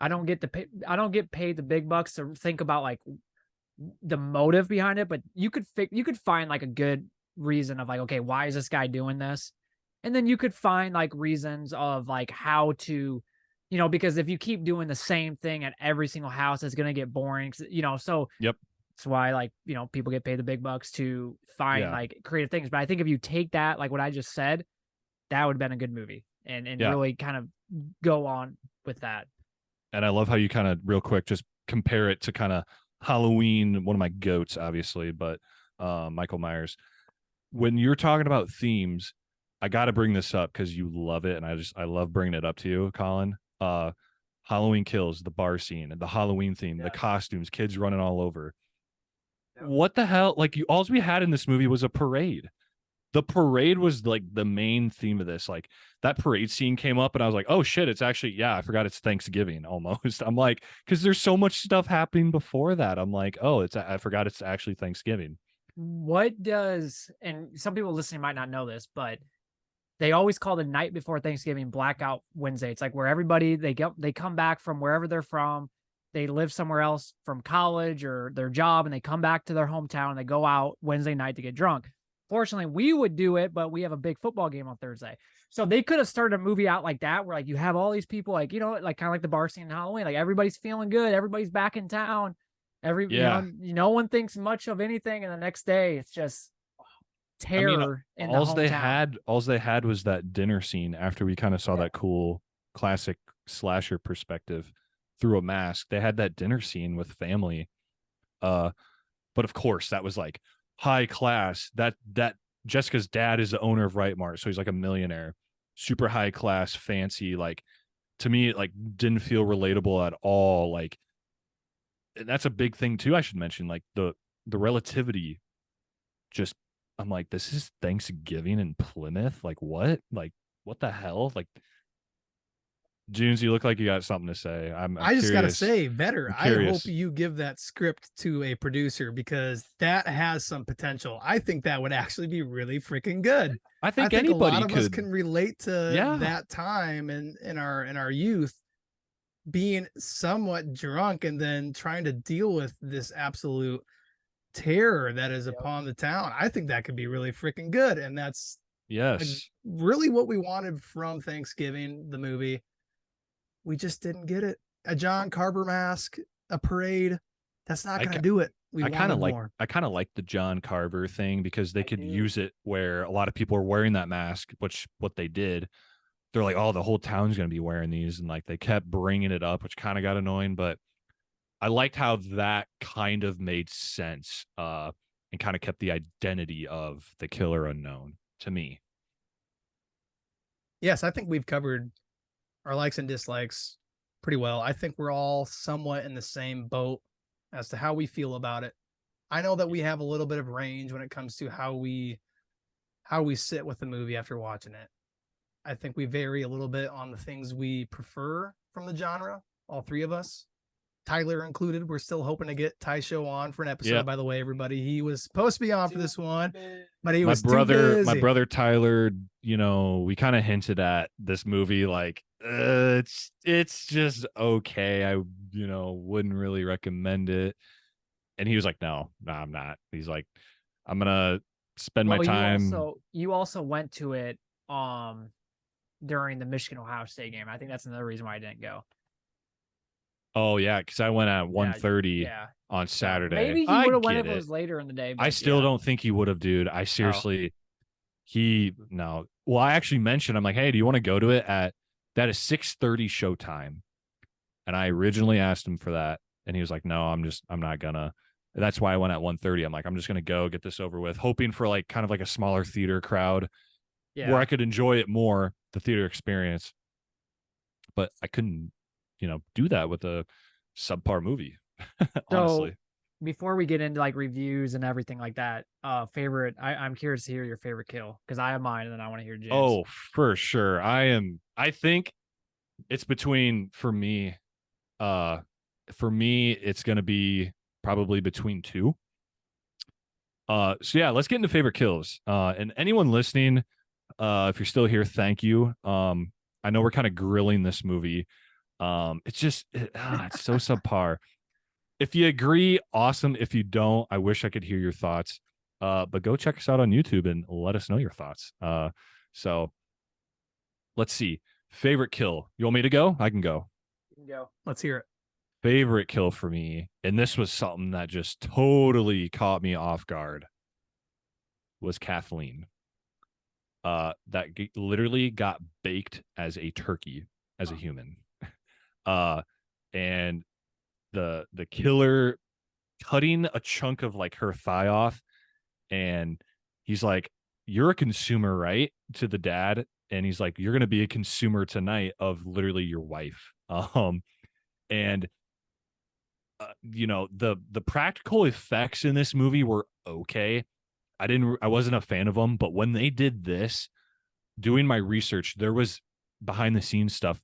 I don't get paid the big bucks to think about like the motive behind it, but you could find like a good reason of like, okay, why is this guy doing this? And then you could find like reasons of like how to, because if you keep doing the same thing at every single house, it's going to get boring, so Yep. that's why like, people get paid the big bucks to find like creative things. But I think if you take that, like what I just said, that would have been a good movie and really kind of go on with that. And I love how you kind of real quick just compare it to kind of Halloween, one of my goats, obviously, but Michael Myers. When you're talking about themes, I got to bring this up because you love it, and I love bringing it up to you, Colin. Halloween Kills, the bar scene, and the Halloween theme, the costumes, kids running all over. What the hell? Like all we had in this movie was a parade. The parade was like the main theme of this. Like that parade scene came up and I was like, oh shit, it's actually, yeah, I forgot it's Thanksgiving almost. I'm like, because there's so much stuff happening before that. I'm like, oh, I forgot it's actually Thanksgiving. And some people listening might not know this, but they always call the night before Thanksgiving Blackout Wednesday. It's like where everybody, they come back from wherever they're from. They live somewhere else from college or their job, and they come back to their hometown and they go out Wednesday night to get drunk. Fortunately, we would do it, but we have a big football game on Thursday. So they could have started a movie out like that, where like you have all these people, like, like kind of like the bar scene in Halloween, like everybody's feeling good, everybody's back in town, no one thinks much of anything, and the next day it's just terror in the hometown. All they had was that dinner scene after we kind of saw that cool classic slasher perspective through a mask. They had that dinner scene with family, but of course that was like high class. That Jessica's dad is the owner of Right Mart, so he's like a millionaire, super high class, fancy. Like to me, it like didn't feel relatable at all. Like, and that's a big thing too. I should mention like the relativity. Just I'm like, this is Thanksgiving in Plymouth. Like what? Like what the hell? Like, Junes, you look like you got something to say. I just gotta say, better. I curious. hope you give that script to a producer, because that has some potential. I think that would actually be really freaking good. I think a anybody lot of could. us can relate to that time and in our youth, being somewhat drunk and then trying to deal with this absolute terror that is upon the town. I think that could be really freaking good, and that's really what we wanted from Thanksgiving, the movie. We just didn't get it. A John Carver mask, a parade. That's not going to do it. I kind of like the John Carver thing, because they could use it where a lot of people are wearing that mask, which what they did. They're like, oh, the whole town's going to be wearing these. And like, they kept bringing it up, which kind of got annoying, but I liked how that kind of made sense, and kind of kept the identity of the killer unknown to me. Yes, I think we've covered our likes and dislikes pretty well. I think we're all somewhat in the same boat as to how we feel about it. I know that we have a little bit of range when it comes to how we sit with the movie after watching it. I think we vary a little bit on the things we prefer from the genre, all three of us, Tyler included. We're still hoping to get Ty Show on for an episode, by the way, everybody. He was supposed to be on for this one, but he was too busy. My brother Tyler, we kind of hinted at this movie like it's just okay. I wouldn't really recommend it. And he was like, no, I'm not. He's like, I'm gonna spend my Well, time. you also went to it during the Michigan Ohio State game. I think that's another reason why I didn't go. Oh yeah, because I went at Yeah, 1:30 yeah. on So Saturday. maybe he I would have went if get it it. was later in the day. I But still yeah. don't think he would have, dude. I seriously, no. Well, I actually mentioned, I'm like, hey, do you want to go to it at that is 6:30 showtime? And I originally asked him for that, and he was like, no, I'm not gonna. And that's why I went at 1:30. I'm like, I'm just gonna go get this over with, hoping for like kind of like a smaller theater crowd where I Yeah. could enjoy it more, the theater experience. But I couldn't, do that with a subpar movie, So honestly. before we get into like reviews and everything like that, favorite, I'm curious to hear your favorite kill because I have mine and then I want to hear James. Oh, for sure. I think it's between for me it's going to be probably between two. So yeah, let's get into favorite kills. And anyone listening, if you're still here, thank you. I know we're kind of grilling this movie. It's just it's so subpar. If you agree, awesome. If you don't, I wish I could hear your thoughts. But go check us out on YouTube and let us know your thoughts. So let's see. Favorite kill. You want me to go? I can go. You can go. Let's hear it. Favorite kill for me, and this was something that just totally caught me off guard, was Kathleen. Literally got baked as a turkey, as a human. And the killer cutting a chunk of like her thigh off, and he's like, you're a consumer, right? To the dad. And he's like, you're gonna be a consumer tonight of literally your wife. And the practical effects in this movie were okay. I wasn't a fan of them, but when they did this, doing my research, there was behind the scenes stuff.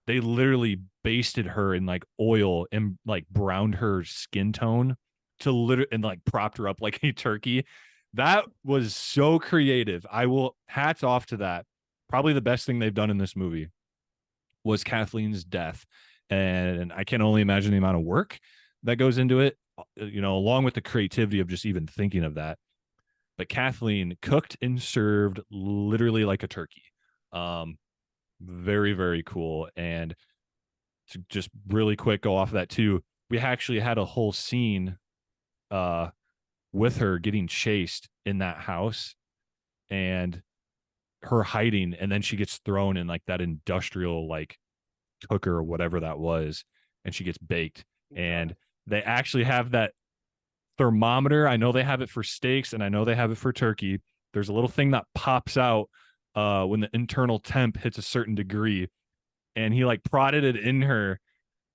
They literally basted her in like oil and like browned her skin tone to and like propped her up like a turkey. That was so creative. Hats off to that. Probably the best thing they've done in this movie was Kathleen's death. And I can only imagine the amount of work that goes into it, along with the creativity of just even thinking of that. But Kathleen cooked and served literally like a turkey. Very, very cool. And to just really quick go off of that too, we actually had a whole scene with her getting chased in that house and her hiding, and then she gets thrown in like that industrial like cooker or whatever that was, and she gets baked. And they actually have that thermometer. I know they have it for steaks and I know they have it for turkey. There's a little thing that pops out when the internal temp hits a certain degree, and he like prodded it in her,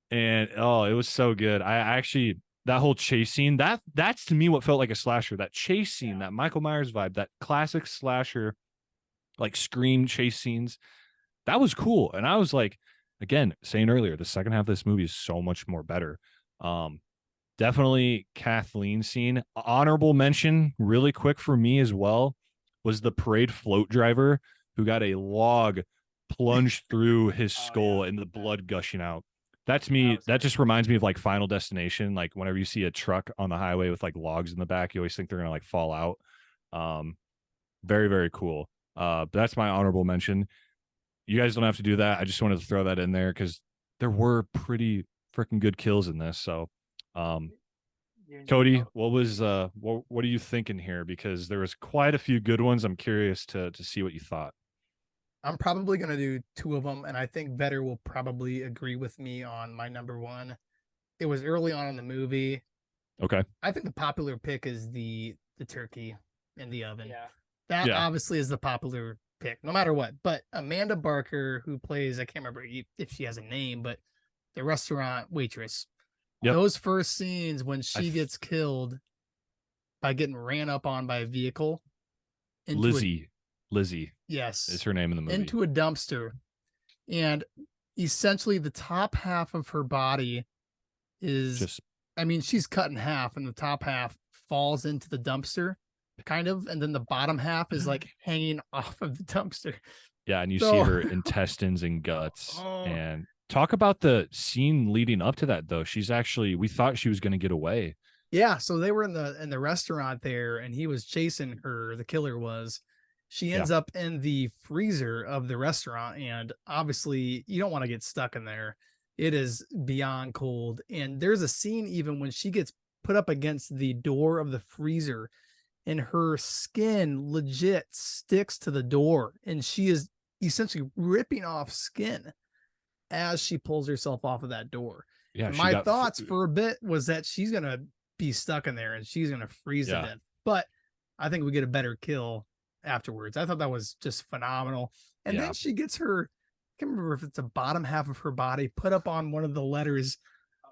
and oh, it was so good. I actually, that whole chase scene, that's to me what felt like a slasher. That chase scene, that Michael Myers vibe, that classic slasher like Scream chase scenes, that was cool. And I was like, again, saying earlier, the second half of this movie is so much more better. Definitely Kathleen scene. Honorable mention, really quick for me as well, was the parade float driver who got a log plunged through his skull and the blood gushing out. That's me. That just reminds me of like Final Destination. Like whenever you see a truck on the highway with like logs in the back, you always think they're gonna like fall out. Very, very cool. But that's my honorable mention. You guys don't have to do that. I just wanted to throw that in there because there were pretty freaking good kills in this. So, Cody, what are you thinking here? Because there was quite a few good ones. I'm curious to see what you thought. I'm probably going to do two of them, and I think Vetter will probably agree with me on my number one. It was early on in the movie. Okay. I think the popular pick is the turkey in the oven. Yeah. That obviously is the popular pick, no matter what. But Amanda Barker, who plays, I can't remember if she has a name, but the restaurant waitress. Yep. Those first scenes when she gets killed by getting ran up on by a vehicle. Lizzie, yes, is her name in the movie. Into a dumpster. And essentially the top half of her body is just, I mean, she's cut in half and the top half falls into the dumpster kind of, and then the bottom half is like hanging off of the dumpster. Yeah, and you see So- her intestines and guts. Oh. And talk about the scene leading up to that, though. She's actually, we thought she was going to get away. Yeah, so they were in the restaurant there, and he was chasing her. The killer was. She ends up in the freezer of the restaurant, and obviously you don't want to get stuck in there. It is beyond cold, and there's a scene even when she gets put up against the door of the freezer, and her skin legit sticks to the door, and she is essentially ripping off skin as she pulls herself off of that door. Yeah, And she my got thoughts for a bit was that she's gonna be stuck in there and she's gonna freeze Yeah. to death. But I think we get a better kill afterwards. I thought that was just phenomenal. And Yeah. then she gets her, I can't remember if it's the bottom half of her body put up on one of the letters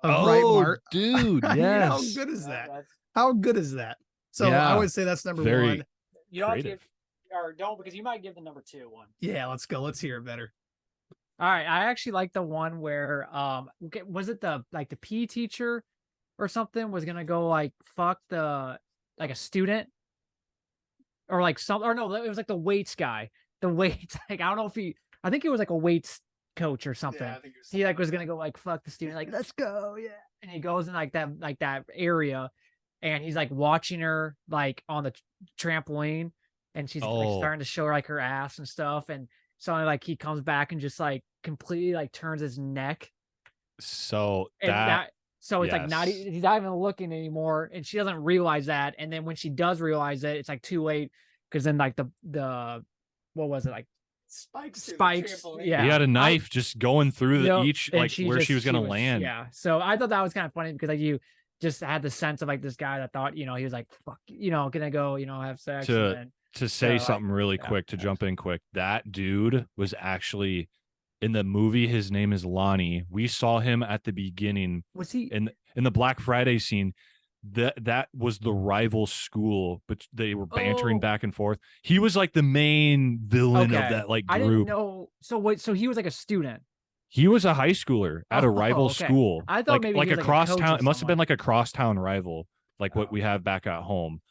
of Right Mart. dude, I mean, yes. how good is that? How good is that? So Yeah, I would say that's number very- one. You don't have to Creative. give, or don't, because you might give the number 2 one. Yeah, let's go. Let's hear it better. All right, I actually like the one where was it the PE teacher or something was gonna go like fuck the like a student or like some or no, it was like the weights guy. The weights like I don't know if I think it was like a weights coach or something. He like was gonna go like fuck the student, like let's go, yeah. And he goes in like that area, and he's like watching her like on the trampoline, and she's like Oh. starting to show her like her ass and stuff, and suddenly like he comes back and just like completely like turns his neck, So and that, so it's like not yes. he's not even looking anymore, and she doesn't realize that, and then when she does realize it, it's like too late because then like the what was it like Spikes. yeah he had a knife just going through the Yep, each and like where she was gonna land. Yeah, so I thought that was kind of funny because like you just had the sense of like this guy that thought he was like fuck gonna go have sex To- and then, To say So, something really yeah, quick, to yeah. jump in quick, that dude was actually in the movie. His name is Lonnie. We saw him at the beginning was he in the Black Friday scene. That was the rival school, but they were bantering Oh. back and forth. He was like the main villain of Okay. that like I didn't group. know. So wait, so he was like a student. He was a high schooler at a Oh, rival okay. school. I thought maybe he like was a like a coach crosstown. of It must have been someone. like a crosstown rival, like what Oh. we have back at home.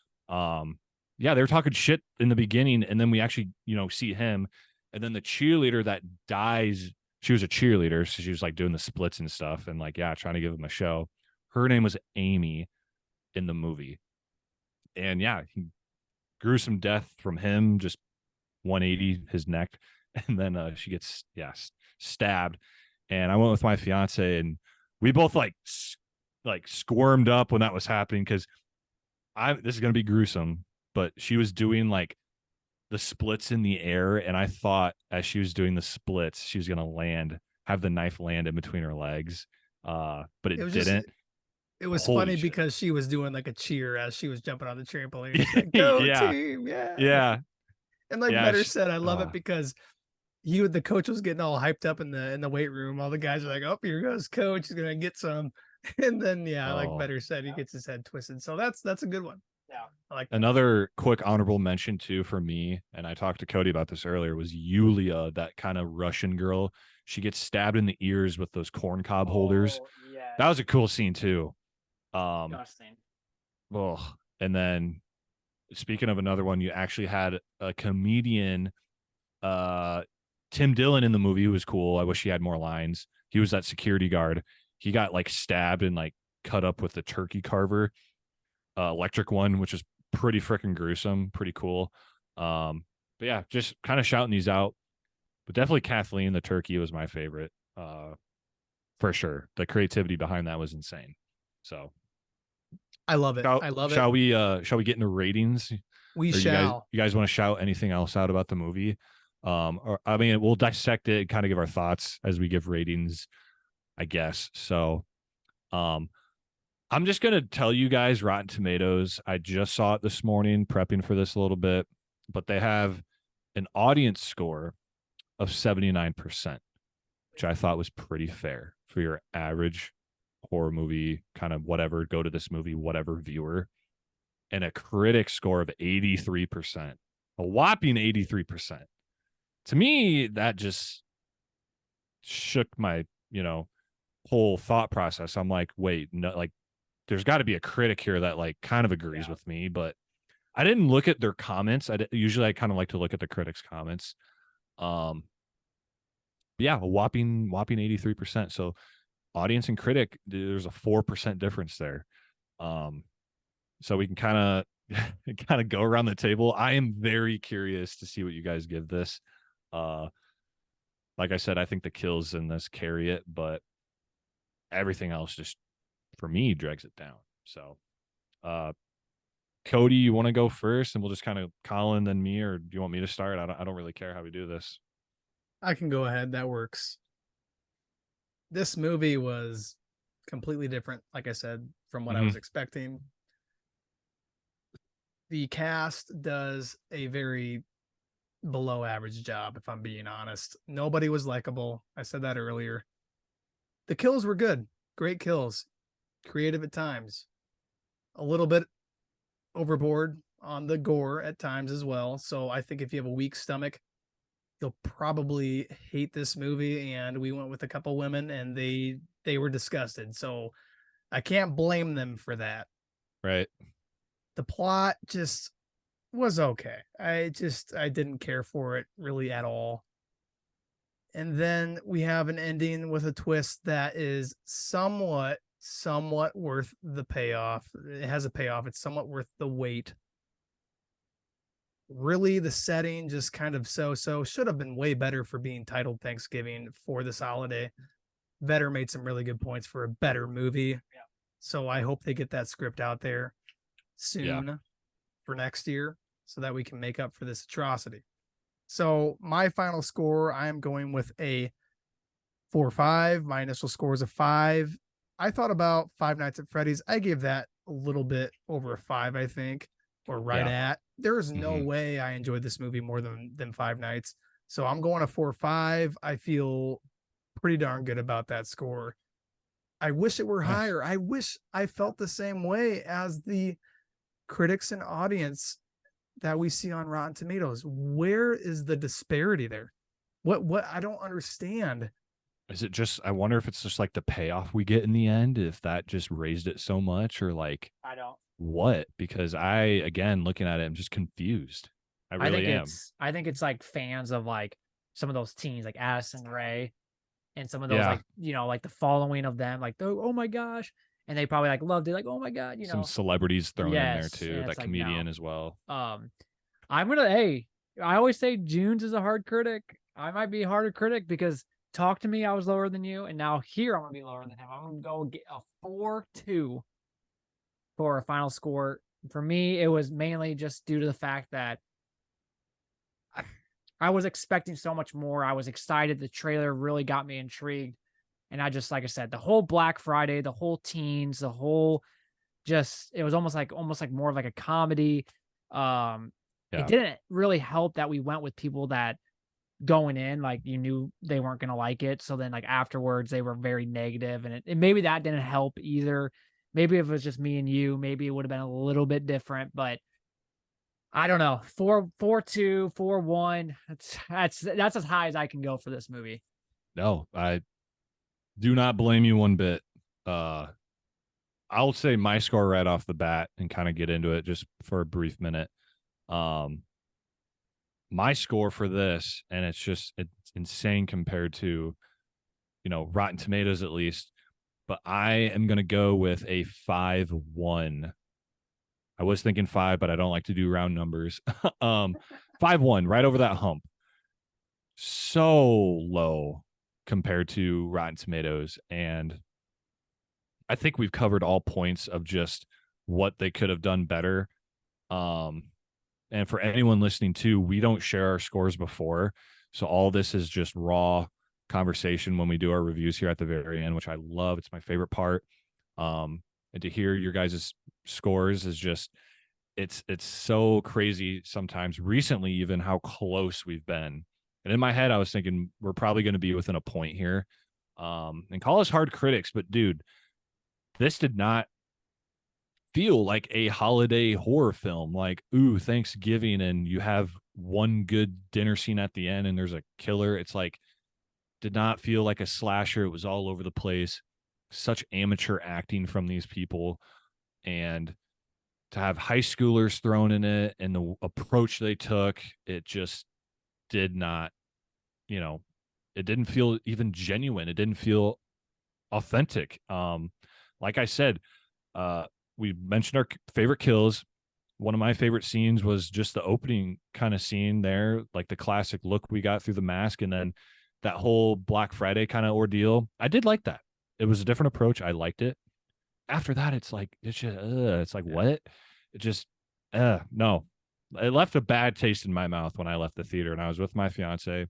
Yeah, they were talking shit in the beginning, and then we actually, see him, and then the cheerleader that dies. She was a cheerleader, so she was like doing the splits and stuff, and like trying to give him a show. Her name was Amy in the movie, and he gruesome death from him, just 180 his neck, and then she gets stabbed. And I went with my fiance, and we both like squirmed up when that was happening because this is gonna be gruesome, but she was doing like the splits in the air, and I thought as she was doing the splits, she was gonna have the knife land in between her legs, but it was didn't. It was Holy funny shit. because she was doing like a cheer as she was jumping on the trampoline. She's like, go Yeah. team, yeah. Yeah, And like Yeah, Better she- said, I love uh. it because the coach was getting all hyped up in the weight room. All the guys are like, "Oh, here goes coach. He's gonna get some." And then like Oh. Better said, he gets his head twisted. So that's a good one. Yeah. I like that. Another quick honorable mention too for me, and I talked to Cody about this earlier, was Yulia, that kind of Russian girl. She gets stabbed in the ears with those corn cob holders. Oh, yeah. That was a cool scene too. Disgusting. Oh, and then speaking of another one, you actually had a comedian, Tim Dillon in the movie, who was cool. I wish he had more lines. He was that security guard. He got like stabbed and like cut up with the turkey carver, electric one, which is pretty freaking gruesome, pretty cool. But yeah, just kind of shouting these out. But definitely Kathleen the turkey was my favorite, for sure. The creativity behind that was insane. So I love it. I love it. shall we get into ratings? We Or shall. you guys want to shout anything else out about the movie? Or I mean, we'll dissect it, kind of give our thoughts as we give ratings, I guess. So, I'm just gonna tell you guys, Rotten Tomatoes. I just saw it this morning, prepping for this a little bit, but they have an audience score of 79%, which I thought was pretty fair for your average horror movie, kind of whatever, go to this movie, whatever viewer, and a critic score of 83%, a whopping 83%. To me, that just shook my, whole thought process. I'm like, wait, no, like there's got to be a critic here that like kind of agrees with me, but I didn't look at their comments. Usually I kind of like to look at the critics' comments. Yeah, a whopping 83%. So audience and critic, there's a 4% difference there. So we can kind of go around the table. I am very curious to see what you guys give this. Like I said, I think the kills in this carry it, but everything else just for me drags it down. So Cody, you want to go first and we'll just kind of Colin then me, or do you want me to start? I don't really care how we do this. I can go ahead. That works. This movie was completely different, like I said, from what I was expecting. The cast does a very below average job, if I'm being honest. Nobody was likable. I said that earlier. The kills were good. Great kills. Creative at times. A little bit overboard on the gore at times as well. So I think if you have a weak stomach, you'll probably hate this movie. And we went with a couple women and they were disgusted. So I can't blame them for that. Right. The plot just was okay. I didn't care for it really at all. And then we have an ending with a twist that is somewhat worth the payoff. It has a payoff. It's somewhat worth the wait. Really, the setting just kind of so should have been way better for being titled Thanksgiving for this holiday. Vetter made some really good points for a better movie. Yeah. So I hope they get that script out there soon for next year so that we can make up for this atrocity. So my final score, I am going with a 4-5. My initial score is a 5. I thought about Five Nights at Freddy's. I gave that a little bit over a 5, I think, or right at. There is no way I enjoyed this movie more than Five Nights. So I'm going a 4-5. I feel pretty darn good about that score. I wish it were higher. I wish I felt the same way as the critics and audience that we see on Rotten Tomatoes. Where is the disparity there? What I don't understand. Is it just, I wonder if it's just like the payoff we get in the end, if that just raised it so much, or like I don't. What? Because again, looking at it, I'm just confused. I really am. I think it's like fans of like some of those teens, like Addison Rae, and some of those like, you know, like the following of them, like, oh my gosh. And they probably like loved it, like, oh my God, you know. Some celebrities thrown in there too, that like, comedian as well. I always say Junes is a hard critic. I might be a harder critic because Talk to Me, I was lower than you, and now here I'm gonna be lower than him. I'm gonna go get a 4-2 for a final score. For me, it was mainly just due to the fact that I was expecting so much more. I was excited. The trailer really got me intrigued. And I just, like I said, the whole Black Friday, the whole teens, the whole it was almost like more of like a comedy. It didn't really help that we went with people that going in, like you knew they weren't going to like it. So then like afterwards they were very negative, and maybe that didn't help either. Maybe if it was just me and you, maybe it would have been a little bit different, but I don't know. 4-2, 4-1. That's as high as I can go for this movie. No, I do not blame you one bit. I'll say my score right off the bat and kind of get into it just for a brief minute. My score for this, and it's insane compared to, you know, Rotten Tomatoes at least, but I am going to go with a 5-1. I was thinking 5, but I don't like to do round numbers. 5-1, right over that hump. So low compared to Rotten Tomatoes. And I think we've covered all points of just what they could have done better. And for anyone listening too, we don't share our scores before. So all this is just raw conversation when we do our reviews here at the very end, which I love. It's my favorite part. And to hear your guys' scores is just, it's so crazy sometimes, recently even, how close we've been. And in my head, I was thinking we're probably going to be within a point here. And call us hard critics, but dude, this did not feel like a holiday horror film. Like, ooh, Thanksgiving, and you have one good dinner scene at the end and there's a killer. It's like, did not feel like a slasher. It was all over the place. Such amateur acting from these people. And to have high schoolers thrown in it and the approach they took, it just did not you know, it didn't feel even genuine. It didn't feel authentic. Like I said, we mentioned our favorite kills. One of my favorite scenes was just the opening kind of scene there, like the classic look we got through the mask, and then that whole Black Friday kind of ordeal. I did like that. It was a different approach. I liked it. After that, it's like it's like what? It just no. It left a bad taste in my mouth when I left the theater, and I was with my fiance.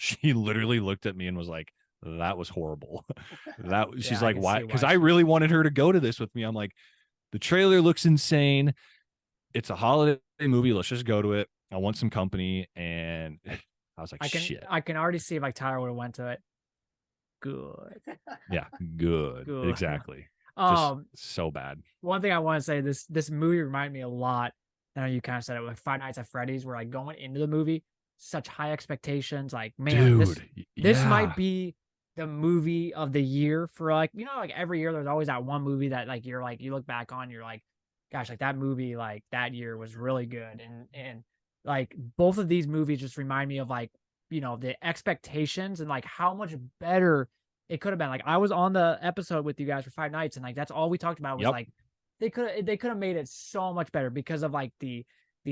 She literally looked at me and was like, "That was horrible." She's I like, can "Why?" see Because why I she- really wanted her to go to this with me. I'm like, the trailer looks insane. It's a holiday movie. Let's just go to it. I want some company. And I was like, shit. I can already see if like Tyler would have went to it. Good. Yeah, good. Good. Exactly. Just Um, so bad. one thing I want to say, this movie reminded me a lot. I know you kind of said it with Five Nights at Freddy's, where like going into the movie, such high expectations. Like, man, Dude. this Yeah. might be the movie of the year for like, you know, like every year there's always that one movie that like you're like you look back on, you're like, gosh, like that movie like that year was really good. And like both of these movies just remind me of like, you know, the expectations and like how much better it could have been. Like I was on the episode with you guys for Five Nights, and like that's all we talked about was Yep. like they could have made it so much better because of like the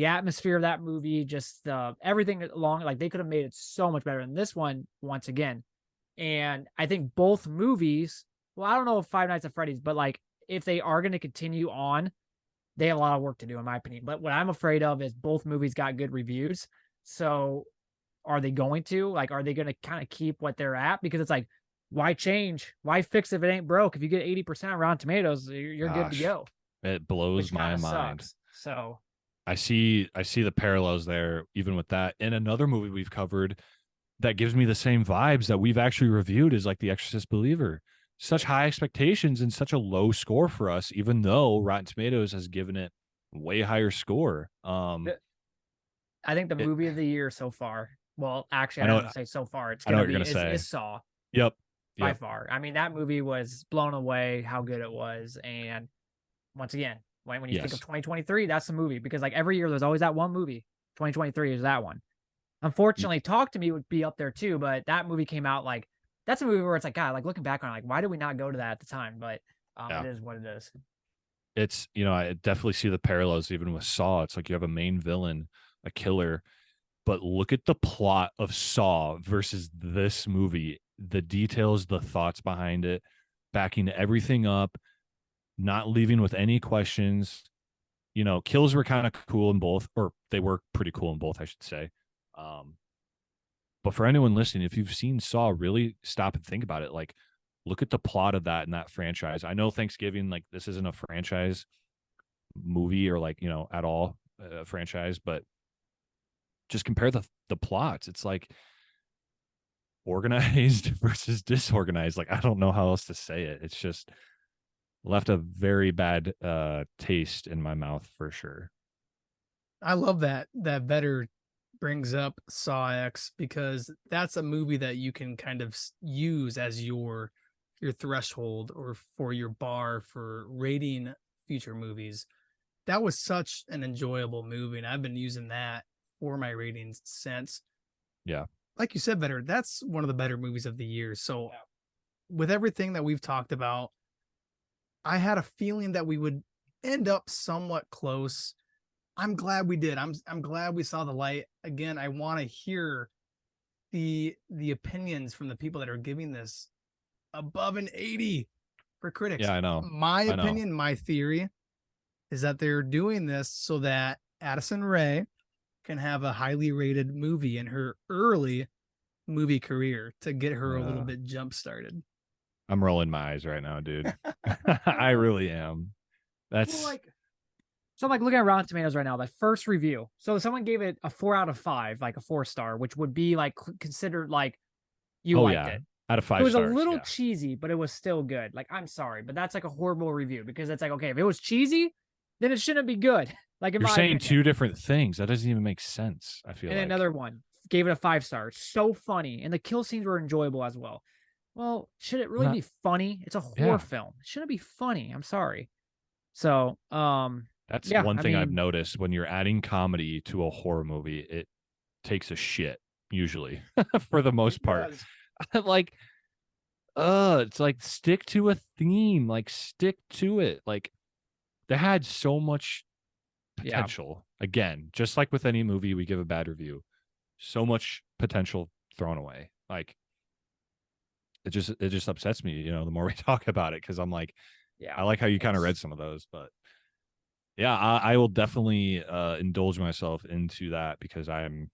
atmosphere of that movie, just everything along. Like they could have made it so much better. And this one, once again, and I think both movies. Well, I don't know if Five Nights at Freddy's, but like if they are going to continue on, they have a lot of work to do, in my opinion. But what I'm afraid of is both movies got good reviews. So are they going to like? Are they going to kind of keep what they're at? Because it's like, why change? Why fix if it ain't broke? If you get 80% on Rotten Tomatoes, you're good to Gosh, go. It blows Which my kinda mind. sucks. So I see the parallels there, even with that. And another movie we've covered that gives me the same vibes that we've actually reviewed is like The Exorcist Believer. Such high expectations and such a low score for us, even though Rotten Tomatoes has given it way higher score. I think the It- movie of the year so far. Well, actually, I I know- don't want to say so far. It's I know gonna what be you're gonna say. is Saw Yep. by Yep. far. I mean, that movie was blown away how good it was. And once again, when you think Yes. of 2023, that's the movie because like every year there's always that one movie. 2023 is that one. Unfortunately, Talk to Me would be up there too, but that movie came out like that's a movie where it's like, God, like looking back on it, like why did we not go to that at the time? But Yeah. it is what it is. It's, I definitely see the parallels even with Saw. It's like you have a main villain, a killer, but look at the plot of Saw versus this movie, the details, the thoughts behind it, backing everything up, not leaving with any questions. Kills were kind of cool in both, or they were pretty cool in both, I should say. But for anyone listening, if you've seen Saw, really stop and think about it. Like, look at the plot of that in that franchise. I know Thanksgiving, like this isn't a franchise movie or like, at all a franchise, but just compare the plots. It's like organized versus disorganized. Like, I don't know how else to say it. It's just left a very bad taste in my mouth for sure. I love that Better brings up Saw X because that's a movie that you can kind of use as your threshold or for your bar for rating future movies. That was such an enjoyable movie, and I've been using that for my ratings since. Yeah. Like you said, Better, that's one of the better movies of the year. So with everything that we've talked about, I had a feeling that we would end up somewhat close. I'm glad we did. I'm glad we saw the light. Again, I want to hear the opinions from the people that are giving this above an 80 for critics. Yeah, I know. My I know. opinion, my theory is that they're doing this so that Addison Rae can have a highly rated movie in her early movie career to get her a little bit jump started. I'm rolling my eyes right now, dude. I really am. That's Well, like, so I'm like looking at Rotten Tomatoes right now, the first review. So someone gave it a 4 out of 5, like a 4-star, which would be like considered like you liked it. Out of 5 It was stars. a little yeah. cheesy, but it was still good. Like, I'm sorry, but that's like a horrible review because it's like, okay, if it was cheesy, then it shouldn't be good. Like, in You're my saying opinion. two different things. That doesn't even make sense. I feel And like another one gave it a 5 stars. So funny. And the kill scenes were enjoyable as well. Well, should it really Not- be funny? It's a horror Yeah. film. It shouldn't be funny. I'm sorry. So, that's yeah, one I thing I've mean- noticed when you're adding comedy to a horror movie, it takes a shit. usually for the most part. does. Like, it's like stick to a theme, like stick to it. Like they had so much Yeah. potential. Again, just like with any movie we give a bad review, so much potential thrown away. Like it just upsets me, you know, the more we talk about it, because I'm like, Yeah. I like how you kind of It's- read some of those, but yeah, I will definitely indulge myself into that, because I'm,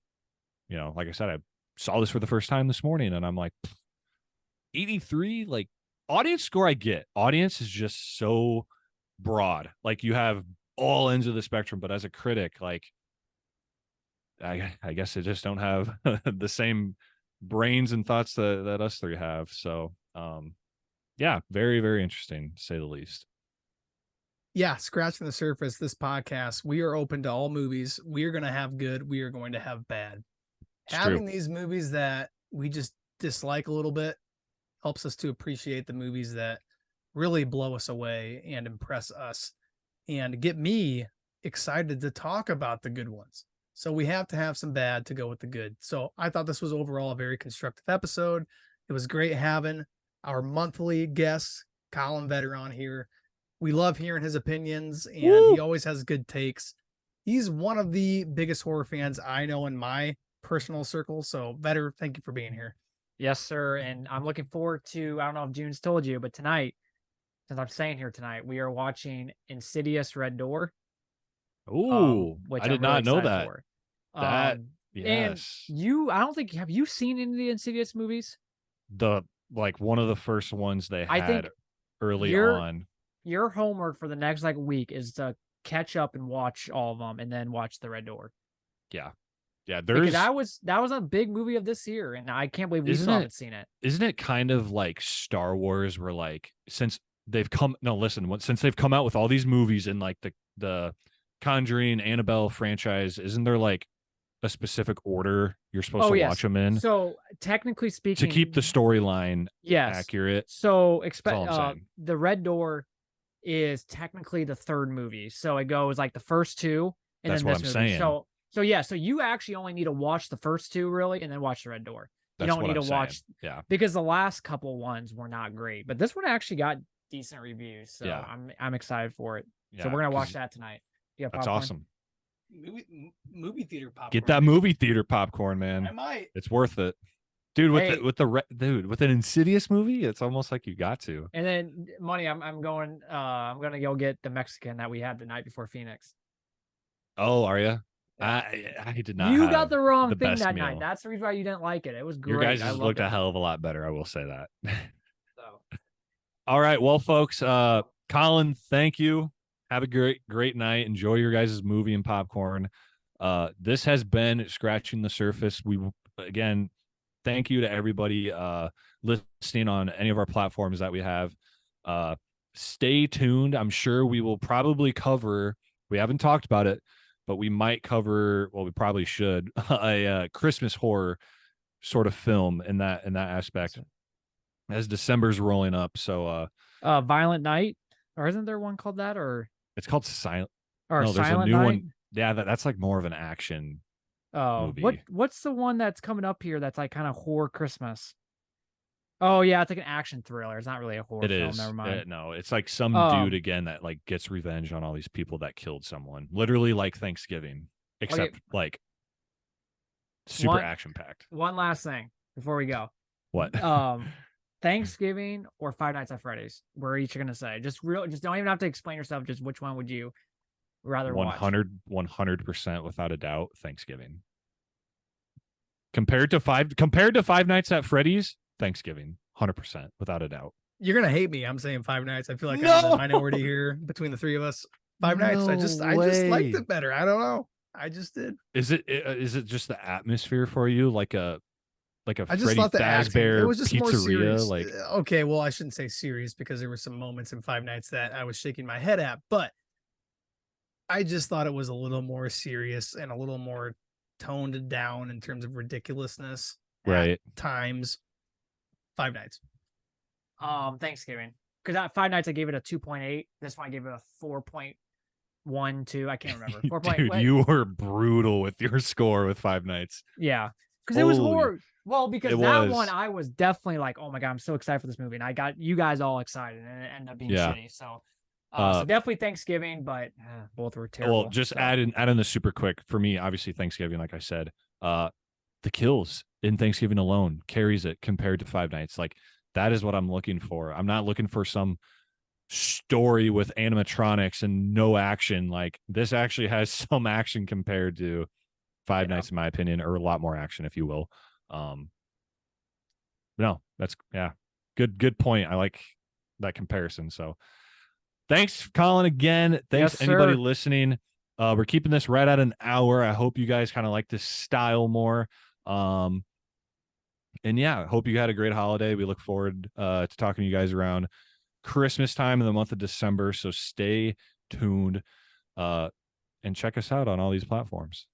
you know, like I said, I saw this for the first time this morning and I'm like, 83, like audience score, I get. Audience is just so broad. Like you have all ends of the spectrum, but as a critic, like I guess I just don't have the same brains and thoughts that us three have. So yeah, very, very interesting to say the least. Yeah, scratching the surface, this podcast, we are open to all movies. We are going to have good, we are going to have bad. It's Having true. these movies that we just dislike a little bit helps us to appreciate the movies that really blow us away and impress us and get me excited to talk about the good ones. So we have to have some bad to go with the good. So I thought this was overall a very constructive episode. It was great having our monthly guest, Colin Vetter, on here. We love hearing his opinions, and Woo! he always has good takes. He's one of the biggest horror fans I know in my personal circle. So Vetter, thank you for being here. Yes, sir. And I'm looking forward to, I don't know if June's told you, but tonight, since I'm staying here tonight, we are watching Insidious Red Door. Ooh, Which I did I'm really not know excited that. for. That And yes, I don't think, have you seen any of the Insidious movies? the like one of the first ones they I think had early you're- on. Your homework for the next like week is to catch up and watch all of them, and then watch the Red Door. Yeah, Because there's that was a big movie of this year, and I can't believe we Isn't still it- haven't seen it. isn't it kind of like Star Wars, where like since they've come no listen since they've come out with all these movies in like the Conjuring, Annabelle franchise, isn't there like a specific order you're supposed to yes. watch them in So technically to speaking, keep the storyline yes. accurate? So all expect I'm saying. the Red Door is technically the third movie. So it goes like the first two, and That's then what this I'm movie. saying. So yeah, so you actually only need to watch the first two really, and then watch the Red Door. You That's don't what need I'm to saying. watch Yeah, because the last couple ones were not great, but this one actually got decent reviews. So Yeah. I'm excited for it. yeah. So we're gonna 'cause watch that tonight. You have That's popcorn? awesome. Movie theater popcorn. Get that movie theater popcorn, man. I might. It's worth it, dude. Hey. With an Insidious movie, it's almost like you got to. And then money, I'm gonna go get the Mexican that we had the night before Phoenix. Oh, are you? Yeah. I did not. You have got the wrong the thing best that meal. night. That's the reason why you didn't like it. It was great. Your guys I just loved looked it. a hell of a lot better. I will say that. So, All right, well, folks. Colin, thank you. Have a great night. Enjoy your guys' movie and popcorn. This has been Scratching the Surface. We again, thank you to everybody listening on any of our platforms that we have. Stay tuned. I'm sure we will probably cover. We haven't talked about it, but we might cover. Well, we probably should a Christmas horror sort of film in that aspect as December's rolling up. So Violent Night, or isn't there one called that, or it's called Silent. or No, there's a Silent new Night? one. Yeah, that's like more of an action. Oh, movie. what's the one that's coming up here that's like kind of horror Christmas? Oh yeah, it's like an action thriller. It's not really a horror It film. is. Never mind. No, it's like some Um, dude again that like gets revenge on all these people that killed someone. Literally like Thanksgiving, except like super One- action packed. One last thing before we go. What? Thanksgiving or Five Nights at Freddy's? We're each gonna say. Just don't even have to explain yourself. Just which one would you rather watch? 100% without a doubt. Thanksgiving. Compared to Five Nights at Freddy's, Thanksgiving. 100% without a doubt. You're gonna hate me. I'm saying Five Nights. I feel like I'm No! the minority here between the three of us. Five Nights. I just liked way. it better. I don't know. I just did. Is it just the atmosphere for you, like a I just Freddy thought the acting. It Fazbear was just more pizzeria? serious. Like Okay, well, I shouldn't say serious because there were some moments in Five Nights that I was shaking my head at, but I just thought it was a little more serious and a little more toned down in terms of ridiculousness at right. times. Five Nights. Thanksgiving. Because at Five Nights I gave it a 2.8. This one I gave it a 4.12. I can't remember. 4. Dude, you were brutal with your score with Five Nights. Yeah. because it was Holy- horror. Well, because It that was. one I was definitely like, oh my god, I'm so excited for this movie, and I got you guys all excited, and it ended up being Yeah. shitty. So, Uh, so definitely Thanksgiving, but both were terrible. Well, just so. add in this super quick for me. Obviously, Thanksgiving, like I said, the kills in Thanksgiving alone carries it compared to Five Nights. Like that is what I'm looking for. I'm not looking for some story with animatronics and no action. Like this actually has some action compared to Five Yeah. Nights, in my opinion, or a lot more action, if you will. No, that's good point. I like that comparison. So thanks, Colin, again. Thanks Yes, anybody sir. listening. We're keeping this right at an hour. I hope you guys kind of like this style more. And yeah, I hope you had a great holiday. We look forward to talking to you guys around Christmas time in the month of December. So stay tuned and check us out on all these platforms.